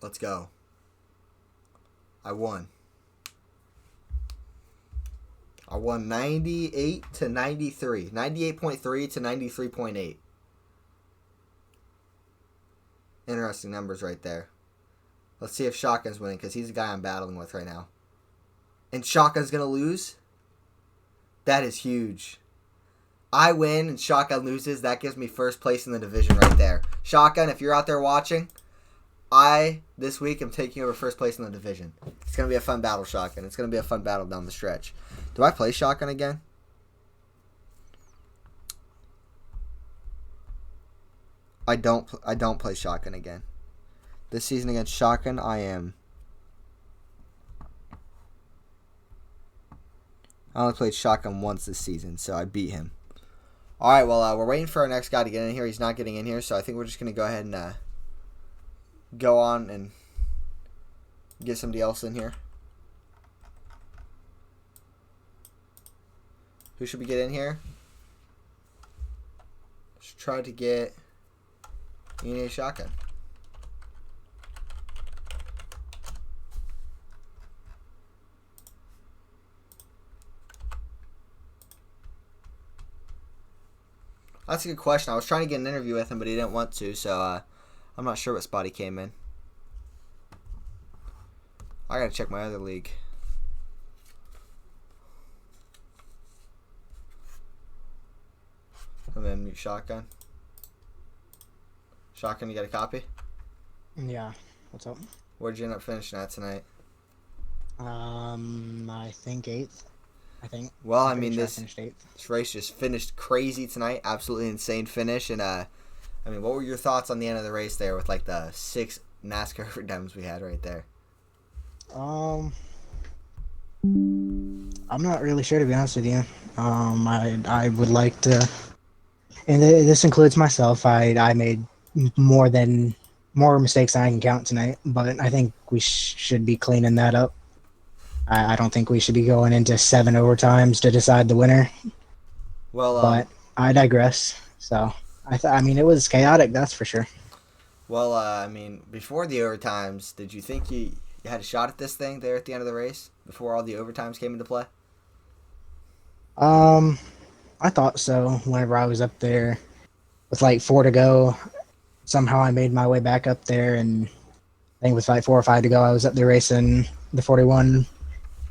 Let's go. I won. I won 98 to 93. 98.3 to 93.8. Interesting numbers right there. Let's see if Shotgun's winning, because he's the guy I'm battling with right now. And Shotgun's going to lose? That is huge. I win and Shotgun loses. That gives me first place in the division right there. Shotgun, if you're out there watching, this week, am taking over first place in the division. It's going to be a fun battle, Shotgun. It's going to be a fun battle down the stretch. Do I play Shotgun again? I don't play Shotgun again. This season against Shotgun, I only played Shotgun once this season, so I beat him. Alright, well, we're waiting for our next guy to get in here. He's not getting in here, so I think we're just going to go ahead and go on and get somebody else in here. Who should we get in here? Let's try to get Ine Shotgun. That's a good question. I was trying to get an interview with him, but he didn't want to, so I'm not sure what spot he came in. I gotta check my other league. I'm gonna mute Shotgun. Shotgun, you got a copy? Yeah. What's up? Where'd you end up finishing at tonight? I think 8th. Well, I mean, sure this finished 8th. This race just finished crazy tonight. Absolutely insane finish. And I mean, what were your thoughts on the end of the race there with like the 6 NASCAR redems we had right there? I'm not really sure, to be honest with you. I would like to, and this includes myself. I made more mistakes than I can count tonight, but I think we should be cleaning that up. I don't think we should be going into 7 overtimes to decide the winner. Well, but I digress. So I mean, it was chaotic, that's for sure. Well, I mean, before the overtimes, did you think you had a shot at this thing there at the end of the race before all the overtimes came into play? I I thought so. Whenever I was up there with like 4 to go, somehow I made my way back up there, and I think with like 4 or 5 to go, I was up there racing the 41,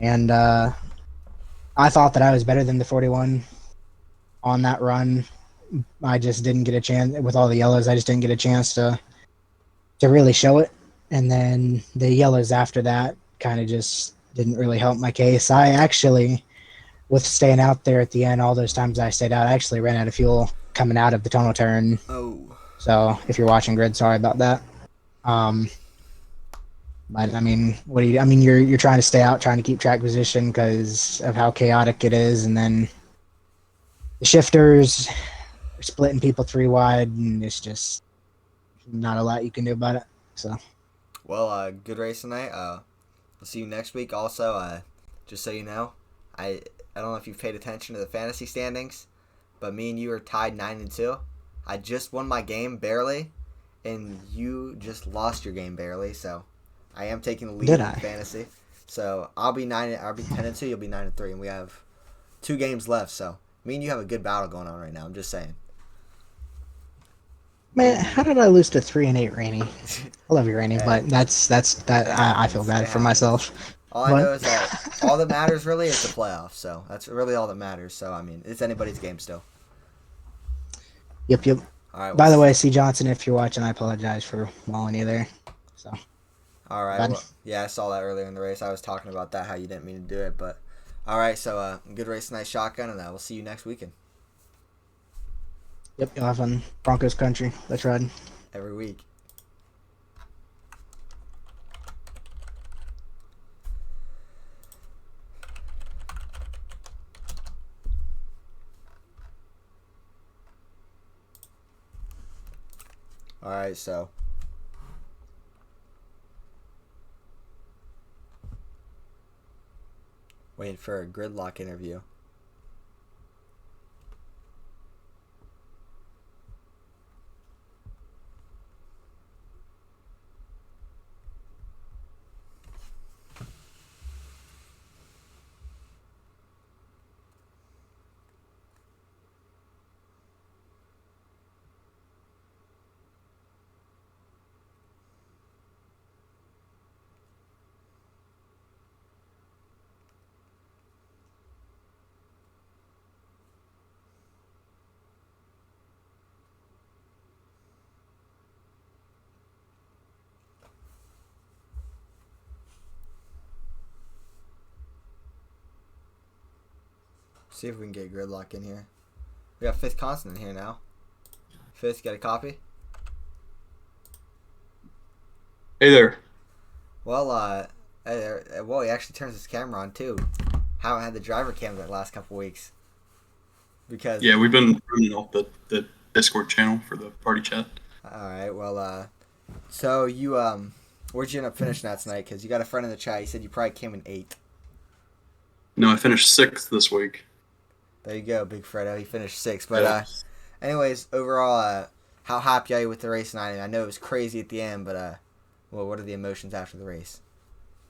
and I thought that I was better than the 41 on that run. I just didn't get a chance with all the yellows. I just didn't get a chance to really show it, and then the yellows after that kind of just didn't really help my case. I actually, with staying out there at the end, all those times I stayed out, I actually ran out of fuel coming out of the tunnel turn. Oh. So if you're watching grid, sorry about that. But I mean, what do you? I mean, you're trying to stay out, trying to keep track position because of how chaotic it is, and then the shifters are splitting people 3 wide, and it's just not a lot you can do about it. So. Well, good race tonight. I'll see you next week. Also, just so you know, I don't know if you've paid attention to the fantasy standings, but me and you are tied 9-2. I just won my game barely, and you just lost your game barely. So, I am taking the lead in fantasy. So I'll be 10-2. You'll be 9-3, and we have 2 games left. So me and you have a good battle going on right now. I'm just saying. Man, how did I lose to 3-8, Rainey? I love you, Rainey, but that's that. I feel bad for myself. All I know is that all that matters really is the playoffs. So that's really all that matters. So I mean, it's anybody's game still. Yep. All right. By the way, C. Johnson, if you're watching, I apologize for walling you there. So. All right. Well, yeah, I saw that earlier in the race. I was talking about that, how you didn't mean to do it, but all right. So good race tonight, shotgun, and we'll see you next weekend. Yep, you'll have fun. Broncos country. Let's ride. Every week. All right, so waiting for a gridlock interview. See if we can get gridlock in here. We got Fifth Constant in here now. Fifth, got a copy? Hey there. Well, he actually turns his camera on too. Haven't had the driver cam the last couple weeks. Because yeah, we've been running off the Discord channel for the party chat. All right. Well, so you where'd you end up finishing at tonight? Because you got a friend in the chat. He said you probably came in 8th. No, I finished 6th this week. There you go, Big Fredo. He finished 6th. But anyways, overall, how happy are you with the race tonight? I know it was crazy at the end, but well, what are the emotions after the race?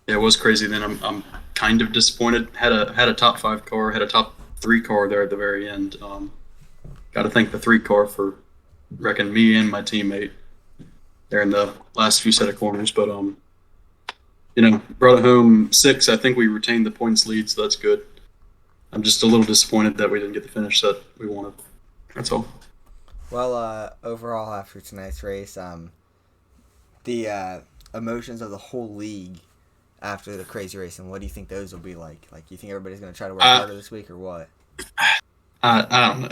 Yeah, it was crazy. Then I'm kind of disappointed. Had a top 5 car, had a top 3 car there at the very end. Got to thank the 3 car for wrecking me and my teammate there in the last few set of corners. But brought it home 6. I think we retained the points lead, so that's good. I'm just a little disappointed that we didn't get the finish that we wanted. That's all. Well, overall after tonight's race, the emotions of the whole league after the crazy race, and what do you think those will be like? Like, you think everybody's going to try to work harder this week, or what? I don't know.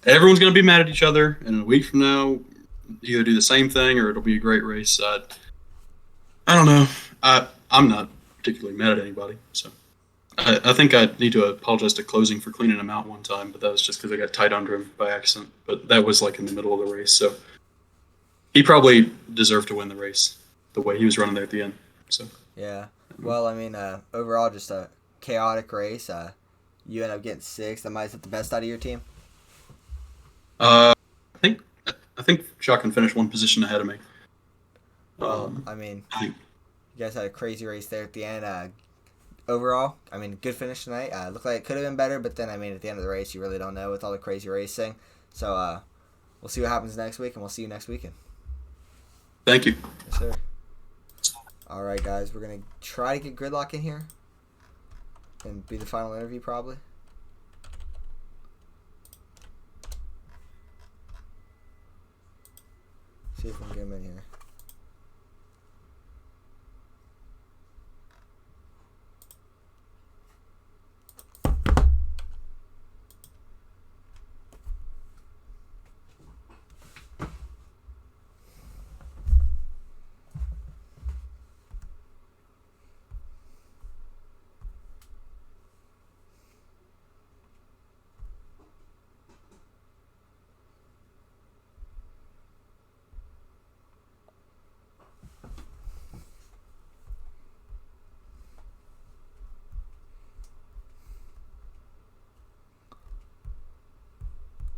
Everyone's going to be mad at each other, and a week from now, either do the same thing or it'll be a great race. I don't know. I'm not particularly mad at anybody, so. I think I need to apologize to Closing for cleaning him out one time, but that was just because I got tight under him by accident. But that was like in the middle of the race, so he probably deserved to win the race the way he was running there at the end. So yeah, well, I mean, overall, just a chaotic race. You end up getting 6th. That might have the best out of your team. I think Shotgun finished 1 position ahead of me. Well, I mean, you guys had a crazy race there at the end. overall, I mean, good finish tonight. Looked like it could have been better, but then, I mean, at the end of the race, you really don't know with all the crazy racing. So, we'll see what happens next week, and we'll see you next weekend. Thank you. Yes, sir. All right, guys, we're going to try to get Gridlock in here and be the final interview, probably. See if we can get him in here.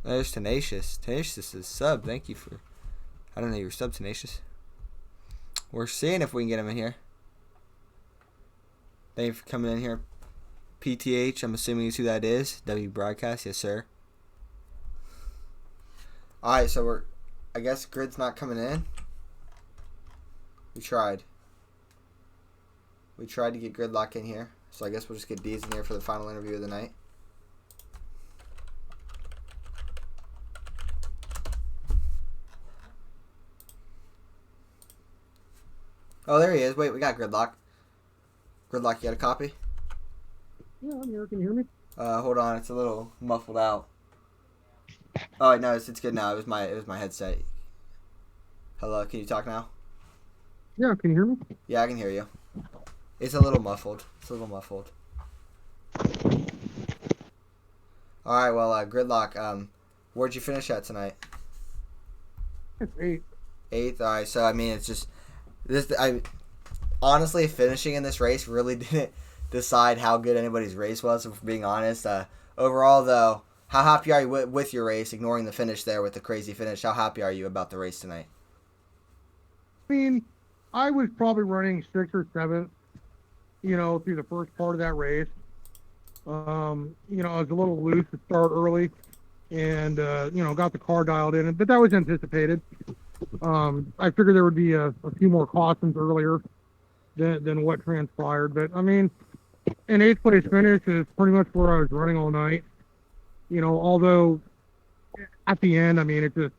There's Tenacious. Tenacious is sub. Thank you for... I don't know you were sub, Tenacious. We're seeing if we can get him in here. Thank you for coming in here. PTH, I'm assuming is who that is. W Broadcast, yes sir. Alright, so we're... I guess Grid's not coming in. We tried. We tried to get Gridlock in here. So I guess we'll just get D's in here for the final interview of the night. Oh, there he is. Wait, we got Gridlock. Gridlock, you got a copy? Yeah, I'm here. Can you hear me? Hold on. It's a little muffled out. Oh, no, it's good now. It was my headset. Hello, can you talk now? Yeah, can you hear me? Yeah, I can hear you. It's a little muffled. Alright, well, Gridlock, where'd you finish at tonight? It's 8th. 8th? Alright, so, I mean, it's just... honestly, finishing in this race really didn't decide how good anybody's race was, if we're being honest. Overall, though, how happy are you with your race, ignoring the finish there with the crazy finish? How happy are you about the race tonight? I mean, I was probably running 6th or 7th, through the first part of that race. I was a little loose to start early and, got the car dialed in, but that was anticipated. I figured there would be a few more cautions earlier than what transpired. But, I mean, an 8th place finish is pretty much where I was running all night. Although at the end, I mean, it just,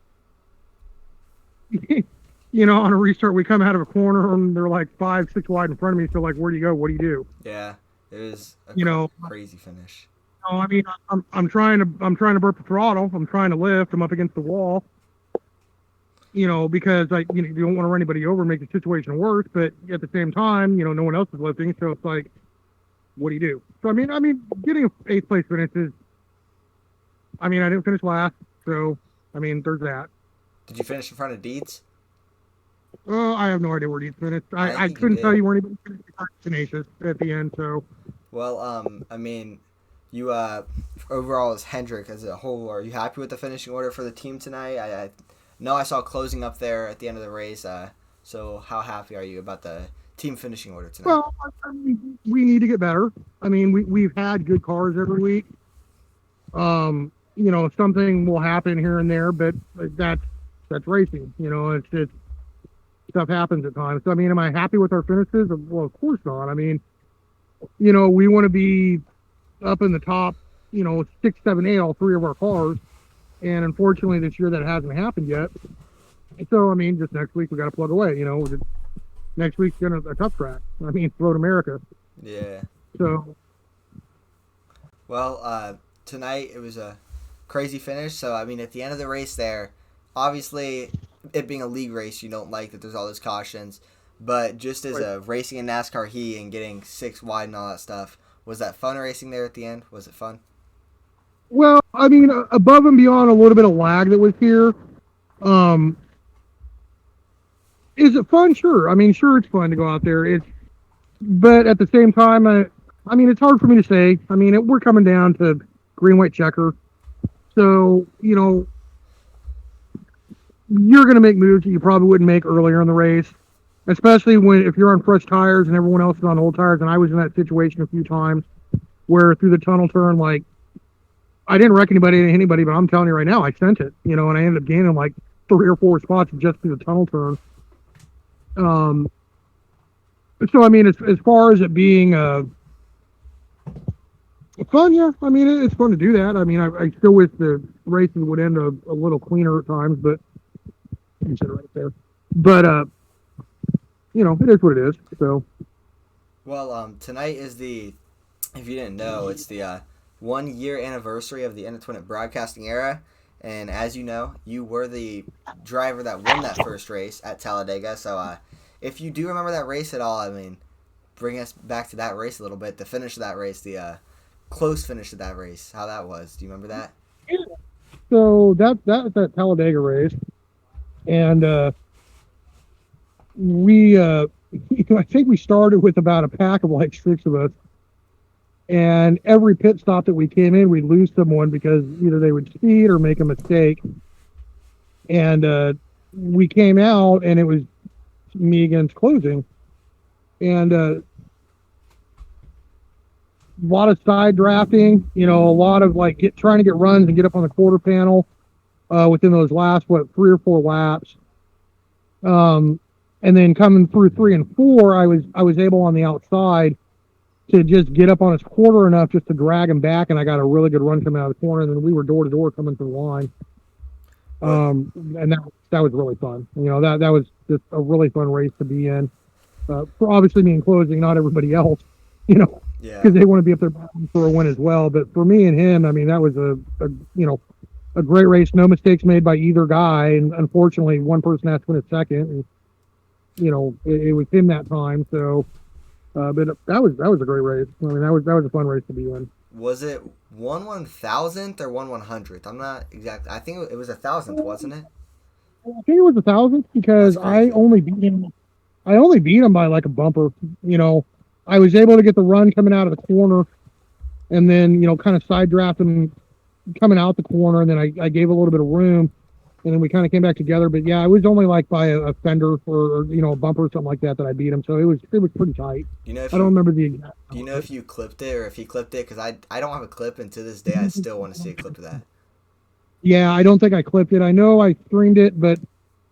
on a restart, we come out of a corner and they're like 5, 6 wide in front of me. So, like, where do you go? What do you do? Yeah, it was a crazy finish. I mean, I'm trying to burp the throttle. I'm trying to lift. I'm up against the wall. Because you don't want to run anybody over and make the situation worse, but at the same time, no one else is lifting, so it's like, what do you do? So I mean, getting an 8th place finish is, I mean, I didn't finish last, so I mean, there's that. Did you finish in front of Deeds? I have no idea where Deeds finished. I couldn't tell you where anybody finished at the end. So, well, I mean, you overall as Hendrick as a whole, are you happy with the finishing order for the team tonight? I No, I saw closing up there at the end of the race. So how happy are you about the team finishing order tonight? Well, I mean, we need to get better. I mean, we've had good cars every week. Something will happen here and there, but that's racing. It's stuff happens at times. So I mean, am I happy with our finishes? Well, of course not. I mean, we want to be up in the top, 6, 7, 8, all 3 of our cars. And unfortunately, this year that hasn't happened yet. So, I mean, just next week we got to plug away. Next week's gonna a tough track. I mean, Road America. Yeah. So. Well, tonight it was a crazy finish. So, I mean, at the end of the race there, obviously, it being a league race, you don't like that there's all those cautions. But just as a racing in NASCAR heat and getting 6 wide and all that stuff, was that fun racing there at the end? Was it fun? Well, I mean, above and beyond a little bit of lag that was here, is it fun? Sure. I mean, sure, it's fun to go out there. But at the same time, I mean, it's hard for me to say. I mean, we're coming down to green, white checker. So, you're going to make moves that you probably wouldn't make earlier in the race. especially if you're on fresh tires and everyone else is on old tires. And I was in that situation a few times where through the tunnel turn, like I didn't wreck anybody, but I'm telling you right now, I sent it, and I ended up gaining like 3 or 4 spots just through the tunnel turn. So I mean, as far as it being fun, yeah, I mean it's fun to do that. I mean, I still wish the races would end a little cleaner at times, but you said it right there. But it is what it is. So. Well, tonight is if you didn't know, it's the 1 year anniversary of the independent broadcasting era. And as you know, you were the driver that won that first race at Talladega. So if you do remember that race at all, I mean, bring us back to that race a little bit, the finish of that race, the close finish of that race, how that was. Do you remember that? So that Talladega race, and we I think we started with about a pack of like 6 of us, and every pit stop that we came in, we'd lose someone because either they would speed or make a mistake. And we came out, and it was me against closing, and a lot of side drafting, a lot of like trying to get runs and get up on the quarter panel within those last 3 or 4 laps. And then coming through 3 and 4, I was able on the outside to just get up on his quarter enough just to drag him back, and I got a really good run coming out of the corner. And then we were door to door coming to the line. And that was really fun. That was just a really fun race to be in. For obviously me in closing, not everybody else, because they want to be up there for a win as well. But for me and him, I mean, that was a great race. No mistakes made by either guy, and unfortunately, one person had to win a second. And it was him that time. So, but that was a great race. I mean, that was a fun race to be in. Was it 1/1000th or 1/100th? I'm not exactly. I think it was 1,000th, wasn't it? I think it was 1,000th because I only beat him. I only beat him by like a bumper. I was able to get the run coming out of the corner, and then kind of side drafting coming out the corner, and then I gave a little bit of room, and then we kind of came back together. But yeah, it was only like by a fender or a bumper or something like that I beat him. So it was pretty tight. I don't remember the exact. Do you know if you clipped it or if he clipped it? Because I don't have a clip, and to this day I still want to see a clip of that. Yeah, I don't think I clipped it. I know I streamed it, but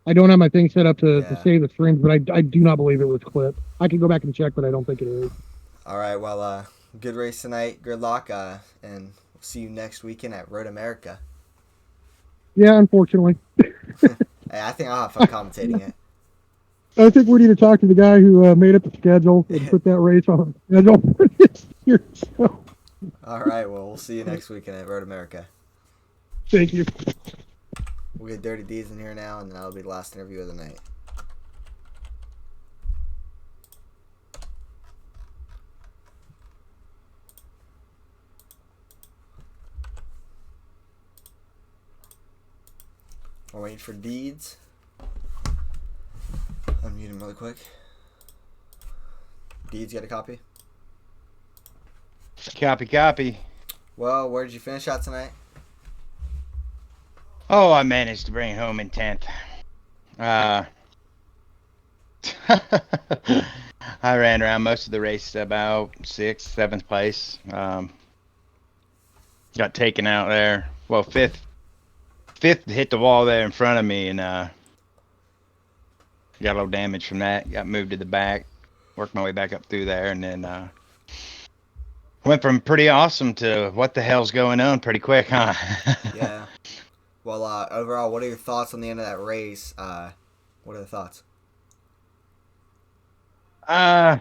I don't have my thing set up to save the streams. But I do not believe it was clipped. I can go back and check, but I don't think it is. All right. Well, good race tonight. Good luck, and we'll see you next weekend at Road America. Yeah, unfortunately. Hey, I think I'll have fun commentating it. I think we need to talk to the guy who made up the schedule and put that race on the schedule for this year. So. All right. Well, we'll see you next weekend at Road America. Thank you. We'll get Dirty D's in here now, and then that'll be the last interview of the night. We're waiting for Deeds. Unmute him really quick. Deeds, got a copy? Copy. Well, where did you finish out tonight? Oh, I managed to bring it home in 10th. I ran around most of the race about 6th, 7th place. Got taken out there. Well, fifth hit the wall there in front of me, and got a little damage from that. Got moved to the back. Worked my way back up through there, and then went from pretty awesome to what the hell's going on pretty quick, huh? Yeah. Well, overall, what are your thoughts on the end of that race? What are the thoughts? I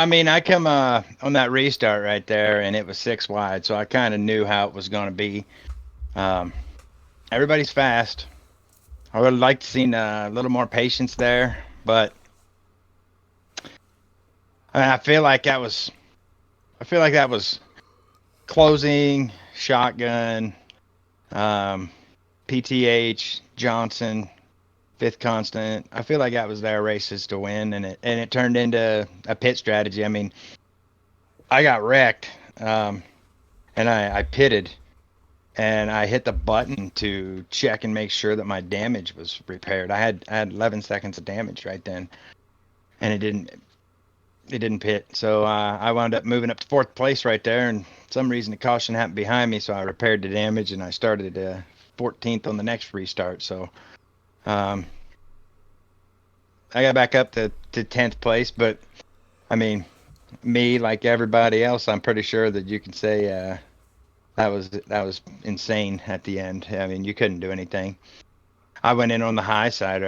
mean, I come on that restart right there, and it was 6 wide, so I kind of knew how it was going to be. Everybody's fast. I would have liked to seen a little more patience there, but I feel like that was closing, shotgun, PTH, Johnson, fifth constant. I feel like that was their races to win, and it turned into a pit strategy. I mean, I got wrecked, and I pitted, and I hit the button to check and make sure that my damage was repaired. I had 11 seconds of damage right then, and it didn't pit. So I wound up moving up to 4th place right there, and for some reason the caution happened behind me, so I repaired the damage and I started 14th on the next restart. So I got back up to 10th place, but I mean, me like everybody else, I'm pretty sure that you can say that was insane at the end. I mean, you couldn't do anything. I went in on the high side,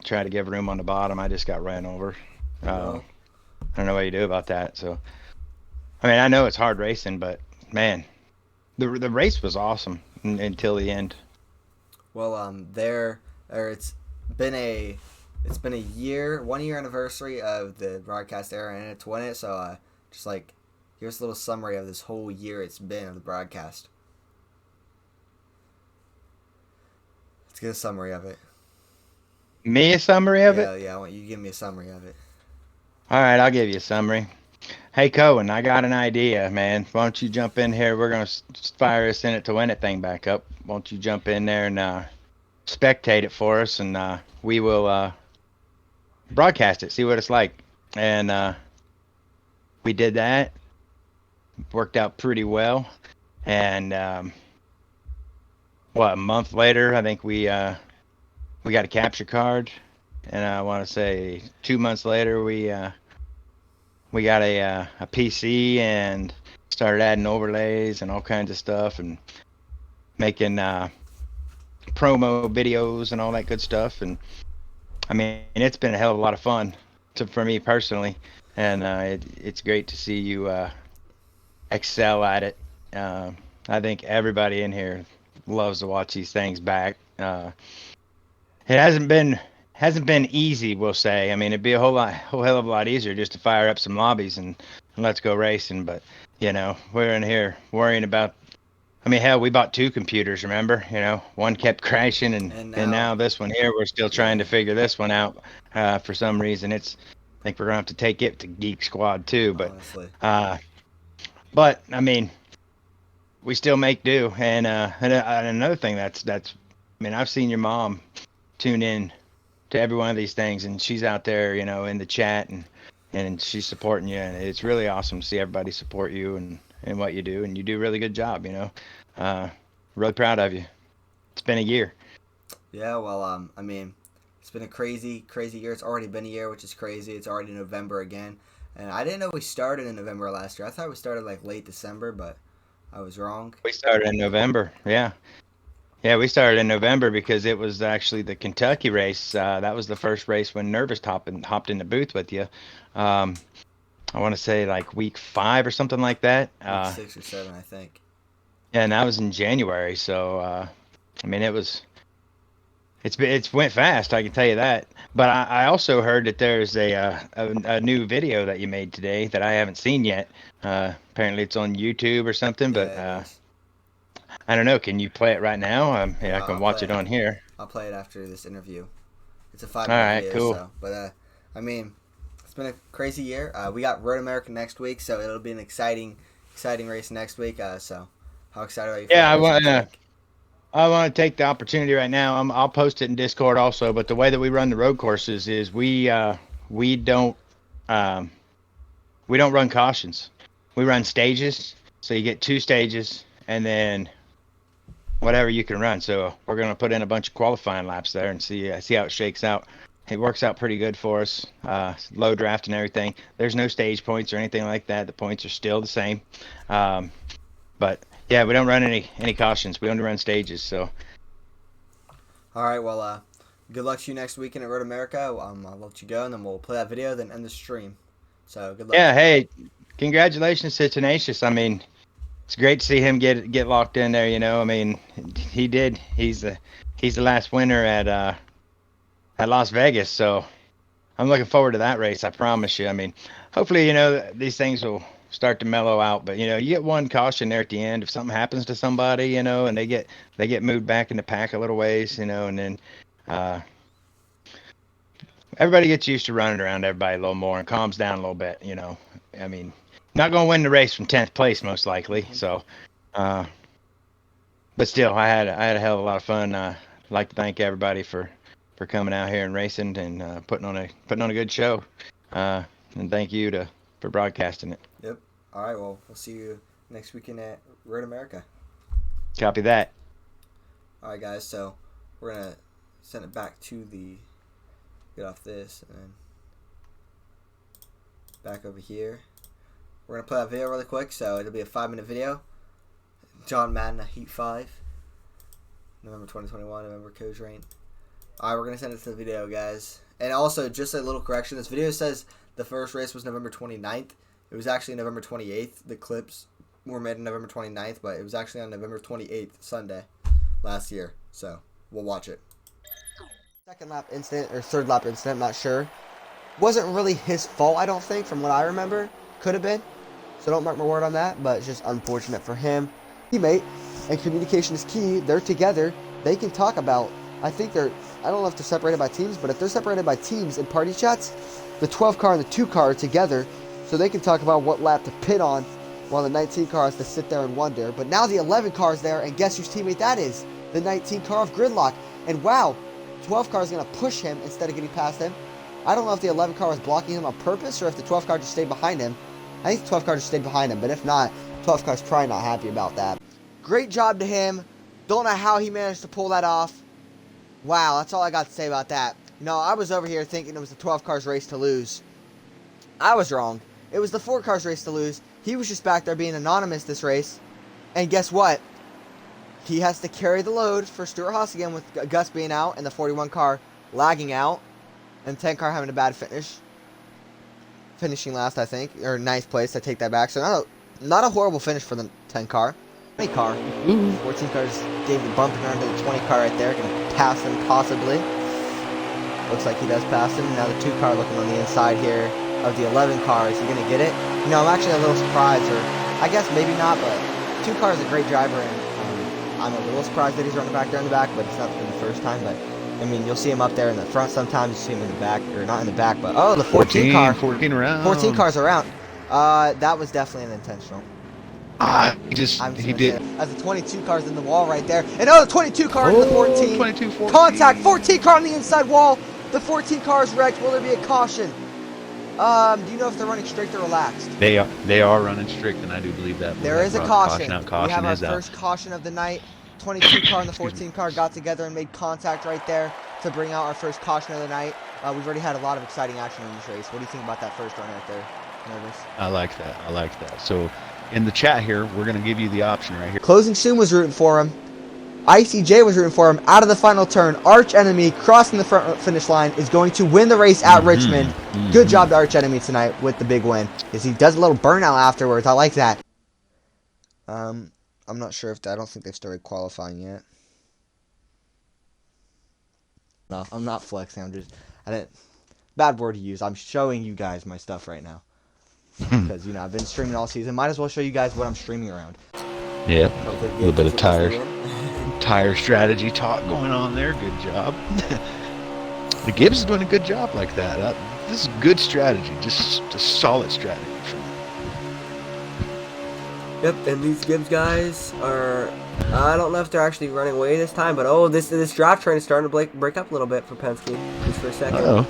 try to give room on the bottom. I just got ran over. No. I don't know what you do about that. So, I mean, I know it's hard racing, but man, the race was awesome until the end. Well, it's been a 1 year anniversary of the broadcast era, and it's won it. So, just like, here's a little summary of this whole year it's been of the broadcast. Let's get a summary of it. Me a summary of it? Yeah, I want you to give me a summary of it. All right, I'll give you a summary. Hey, Cohen, I got an idea, man. Why don't you jump in here? We're going to fire this in it to win it thing back up. Why don't you jump in there and spectate it for us, and we will broadcast it, see what it's like. And we did that. Worked out pretty well. And a month later, I think we got a capture card. And I want to say 2 months later, we got a PC and started adding overlays and all kinds of stuff and making promo videos and all that good stuff. And I mean, it's been a hell of a lot of fun for me personally, and it's great to see you excel at it. I think everybody in here loves to watch these things back. It hasn't been easy, we'll say. I mean, it'd be a whole hell of a lot easier just to fire up some lobbies and let's go racing. But we're in here worrying about. I mean, hell, we bought 2 computers. Remember? One kept crashing, and now this one here, we're still trying to figure this one out. For some reason, I think we're gonna have to take it to Geek Squad too. But honestly. But I mean, we still make do. And another thing that's I mean, I've seen your mom tune in to every one of these things, and she's out there, in the chat, and she's supporting you, and it's really awesome to see everybody support you and what you do, and you do a really good job. Really proud of you. It's been a year. Yeah, well, I mean, it's been a crazy year. It's already been a year, which is crazy. It's already November again, and I didn't know we started in November last year. I thought we started like late December, but I was wrong. We started in November. Yeah, we started in November because it was actually the Kentucky race. That was the first race when Nervous hopped in the booth with you. I want to say like week 5 or something like that. Week 6 or 7, I think. Yeah, and that was in January. So, I mean, it's went fast. I can tell you that. But I also heard that there's a new video that you made today that I haven't seen yet. Apparently, it's on YouTube or something. But I don't know. Can you play it right now? I can watch it on here. I'll play it after this interview. It's a 5-minute video. Cool. So, but I mean, it's been a crazy year. We got Road America next week, so it'll be an exciting race next week. So, how excited are you? Yeah, I want to take the opportunity right now. I'll post it in Discord also. But the way that we run the road courses is we don't run cautions. We run stages. So you get 2 stages, and then whatever you can run. So we're gonna put in a bunch of qualifying laps there and see how it shakes out. It works out pretty good for us. Low draft and everything. There's no stage points or anything like that. The points are still the same. But yeah, we don't run any cautions. We only run stages. So. All right. Well, good luck to you next weekend at Road America. I'll let you go, and then we'll play that video, then end the stream. So good luck. Yeah. Hey, congratulations to Tenacious. I mean, it's great to see him get locked in there. I mean, he did. He's the last winner at Las Vegas. So I'm looking forward to that race. I promise you. I mean, hopefully, these things will start to mellow out. But you get one caution there at the end. If something happens to somebody, and they get moved back in the pack a little ways, and then everybody gets used to running around everybody a little more and calms down a little bit. I mean, not going to win the race from 10th place most likely. So, but still, I had a hell of a lot of fun. I'd like to thank everybody for coming out here and racing and putting on a good show. And thank you for broadcasting it. Yep. All right. Well, we'll see you next weekend at Road America. Copy that. All right, guys. So we're gonna send it back to get off this and then back over here. We're gonna play that video really quick. So it'll be a 5-minute video. John Madden Heat 5, November 2021, November Coach Rain. All right, we're gonna send it to the video, guys. And also, just a little correction. This video says the first race was November 29th. It was actually November 28th. The clips were made on November 29th, but it was actually on November 28th, Sunday, last year. So, we'll watch it. Second lap incident, or third lap incident, not sure. Wasn't really his fault, I don't think, from what I remember. Could have been. So don't mark my word on that, but it's just unfortunate for him. Teammate, and communication is key. They're together. They can talk about, I think I don't know if they're separated by teams, but if they're separated by teams in party chats, the 12 car and the 2 car are together, so they can talk about what lap to pit on, while the 19 car has to sit there and wonder. But now the 11 car is there, and guess whose teammate that is? The 19 car of Gridlock. And wow, 12 car is going to push him instead of getting past him. I don't know if the 11 car was blocking him on purpose, or if the 12 car just stayed behind him. I think the 12 car just stayed behind him, but if not, 12 car is probably not happy about that. Great job to him. Don't know how he managed to pull that off. Wow, that's all I got to say about that. No, I was over here thinking it was the 12 car's race to lose. I was wrong. It was the 4 car's race to lose. He was just back there being anonymous this race. And guess what? He has to carry the load for Stuart Haas again, with Gus being out and the 41 car lagging out. And 10 car having a bad finish. Finishing last, I think. Or ninth place, I take that back. So not a horrible finish for the 10 car. 20 car. 14 car just gave the bump around to the 20 car right there. Gonna pass him possibly. Looks like he does pass him. Now the 2 car looking on the inside here of the 11 car. Is he going to get it? You know, I'm actually a little surprised, or I guess maybe not, but 2 car is a great driver, and I'm a little surprised that he's running back there in the back, but it's not been the first time. But I mean, you'll see him up there in the front sometimes. You see him in the back, or not in the back, but oh, the 14 car. 14 around. 14 cars around. That was definitely unintentional. He did. As the 22 car's in the wall right there. And oh, the 22 car in the 14. 14. Contact. 14 car on the inside wall. The 14 car is wrecked. Will there be a caution? Do you know if they're running strict or relaxed? They are running strict, and I do believe that. There is a caution. Caution we have our is out. first caution of the night. 22 car and the 14 car got together and made contact right there to bring out our first caution of the night. We've already had a lot of exciting action in this race. What do you think about that first run right there? Nervous? I like that. So in the chat here, we're going to give you the option right here. Closing Soon was rooting for him. ICJ was rooting for him. Out of the final turn, Arch Enemy crossing the front finish line is going to win the race at Richmond. Good job to Arch Enemy tonight with the big win. Because he does a little burnout afterwards. I like that. I'm not sure if I don't think they've started qualifying yet. No, I'm not flexing. Bad word to use. I'm showing you guys my stuff right now. Because, you know, I've been streaming all season. Might as well show you guys what I'm streaming around. Yeah, a little bit of tire strategy talk going on there. Good job. The Gibbs is doing a good job like that. This is good strategy. Just a solid strategy. Yep, and these Gibbs guys are, I don't know if they're actually running away this time, but oh, this draft train is starting to break up a little bit for Penske. Just for a second.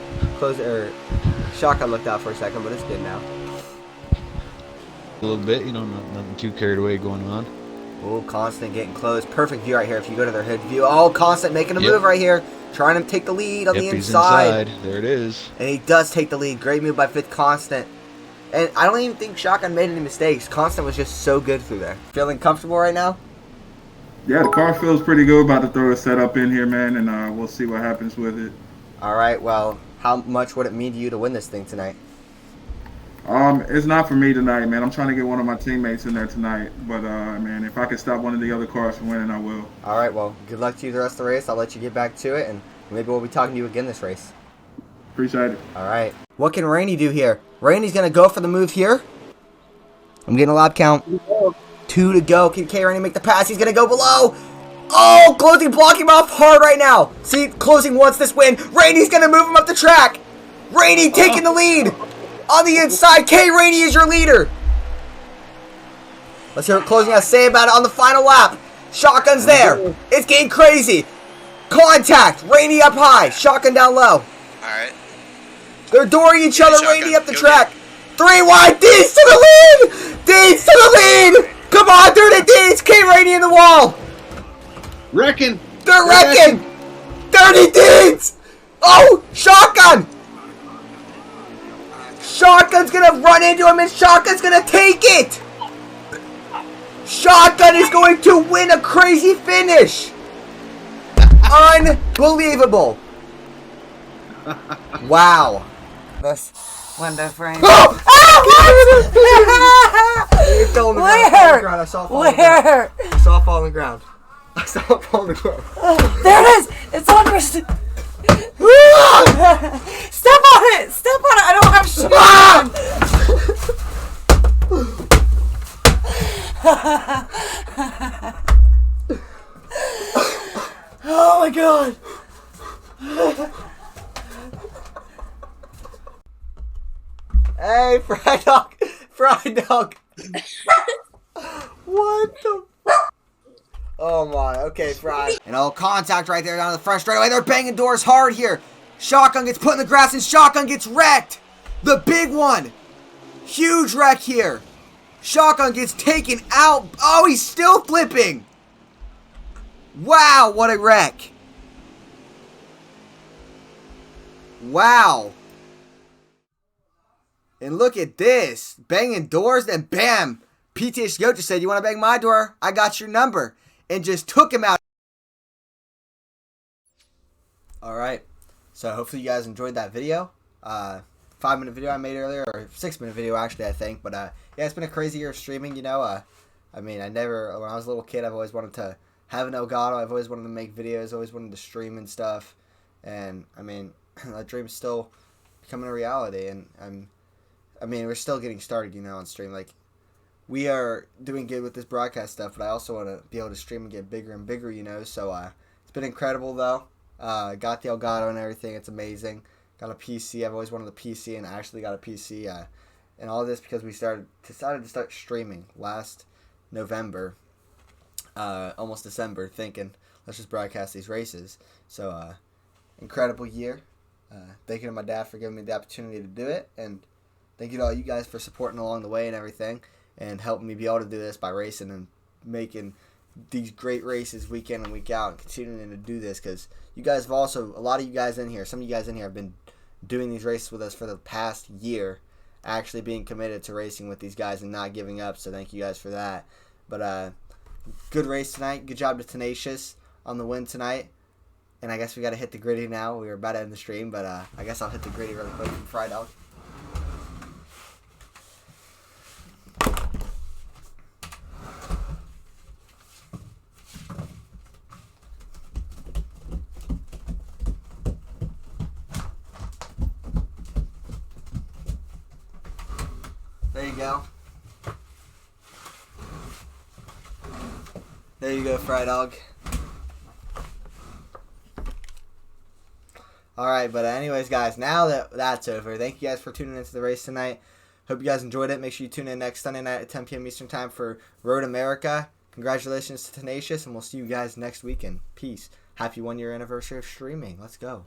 Shotgun looked out for a second, but it's good now. A little bit, you know, nothing too carried away going on. Oh, Constant getting close. Perfect view right here if you go to their hood view. Oh, Constant making a move right here. Trying to take the lead on the inside. There it is. And he does take the lead. Great move by 5th Constant. And I don't even think Shotgun made any mistakes. Constant was just so good through there. Feeling comfortable right now? Yeah, the car feels pretty good. About to throw a setup in here, man, and we'll see what happens with it. All right, well, how much would it mean to you to win this thing tonight? It's not for me tonight, man. I'm trying to get one of my teammates in there tonight. But, man, if I can stop one of the other cars from winning, I will. All right, well, good luck to you the rest of the race. I'll let you get back to it, and maybe we'll be talking to you again this race. Appreciate it. All right. What can Rainey do here? Rainey's going to go for the move here. I'm getting a lap count. 2 to go. Can Rainey make the pass? He's going to go below. Oh, Closing blocking him off hard right now. See, Closing wants this win. Rainey's going to move him up the track. Rainey taking the lead. On the inside, Rainey is your leader. Let's hear what Closing has to say about it on the final lap. Shotgun's there. It's getting crazy. Contact. Rainy up high. Shotgun down low. Alright. They're dooring each other. Shotgun, Rainy up the go track. 3 wide. Deeds to the lead. Deeds to the lead. Come on, dirty Deeds. K Rainy in the wall. Wrecking. They're wrecking. Dirty Deeds. Oh, Shotgun. Shotgun's gonna run into him and Shotgun's gonna take it. Shotgun is going to win a crazy finish. Unbelievable. Wow. This window frame. Oh! Where? I saw it fall on the ground. I saw it fall on the ground. I saw it fall on the ground. There it is. It's on your. Step on it. Step on it. I don't have shoes on. Oh my god. Hey, fried dog. Fried dog. What the? Oh my. Okay, fried. And all contact right there down the front straightaway. They're banging doors hard here. Shotgun gets put in the grass and Shotgun gets wrecked. The big one. Huge wreck here. Shotgun gets taken out. Oh, he's still flipping. Wow, what a wreck. Wow. And look at this. Banging doors, then bam. PTH Goat just said, you want to bang my door? I got your number. And just took him out. Alright. So hopefully you guys enjoyed that video. 5-minute video I made earlier. Or 6-minute video actually, I think. But yeah, it's been a crazy year of streaming, you know. I mean, when I was a little kid, I've always wanted to have an Elgato. I've always wanted to make videos. Always wanted to stream and stuff. And, I mean, that dream's still becoming a reality. And I mean, we're still getting started, you know, on stream. Like, we are doing good with this broadcast stuff, but I also want to be able to stream and get bigger and bigger, you know. So, it's been incredible, though. Got the Elgato and everything. It's amazing. Got a PC. I've always wanted a PC, and I actually got a PC. And all this because we decided to start streaming last November, almost December, thinking, let's just broadcast these races. So, incredible year. Thank you to my dad for giving me the opportunity to do it, and thank you to all you guys for supporting along the way and everything, and helping me be able to do this by racing and making these great races week in and week out, and continuing to do this because you guys have also, a lot of you guys in here, some of you guys in here have been doing these races with us for the past year, actually being committed to racing with these guys and not giving up, so thank you guys for that. But good race tonight. Good job to Tenacious on the win tonight. And I guess we got to hit the gritty now. We were about to end the stream, but I guess I'll hit the gritty really quick from Fried Dog. There you go. There you go, Fried Dog. Alright, but anyways, guys, now that that's over, thank you guys for tuning into the race tonight. Hope you guys enjoyed it. Make sure you tune in next Sunday night at 10 p.m. Eastern Time for Road America. Congratulations to Tenacious, and we'll see you guys next weekend. Peace. Happy 1-year anniversary of streaming. Let's go.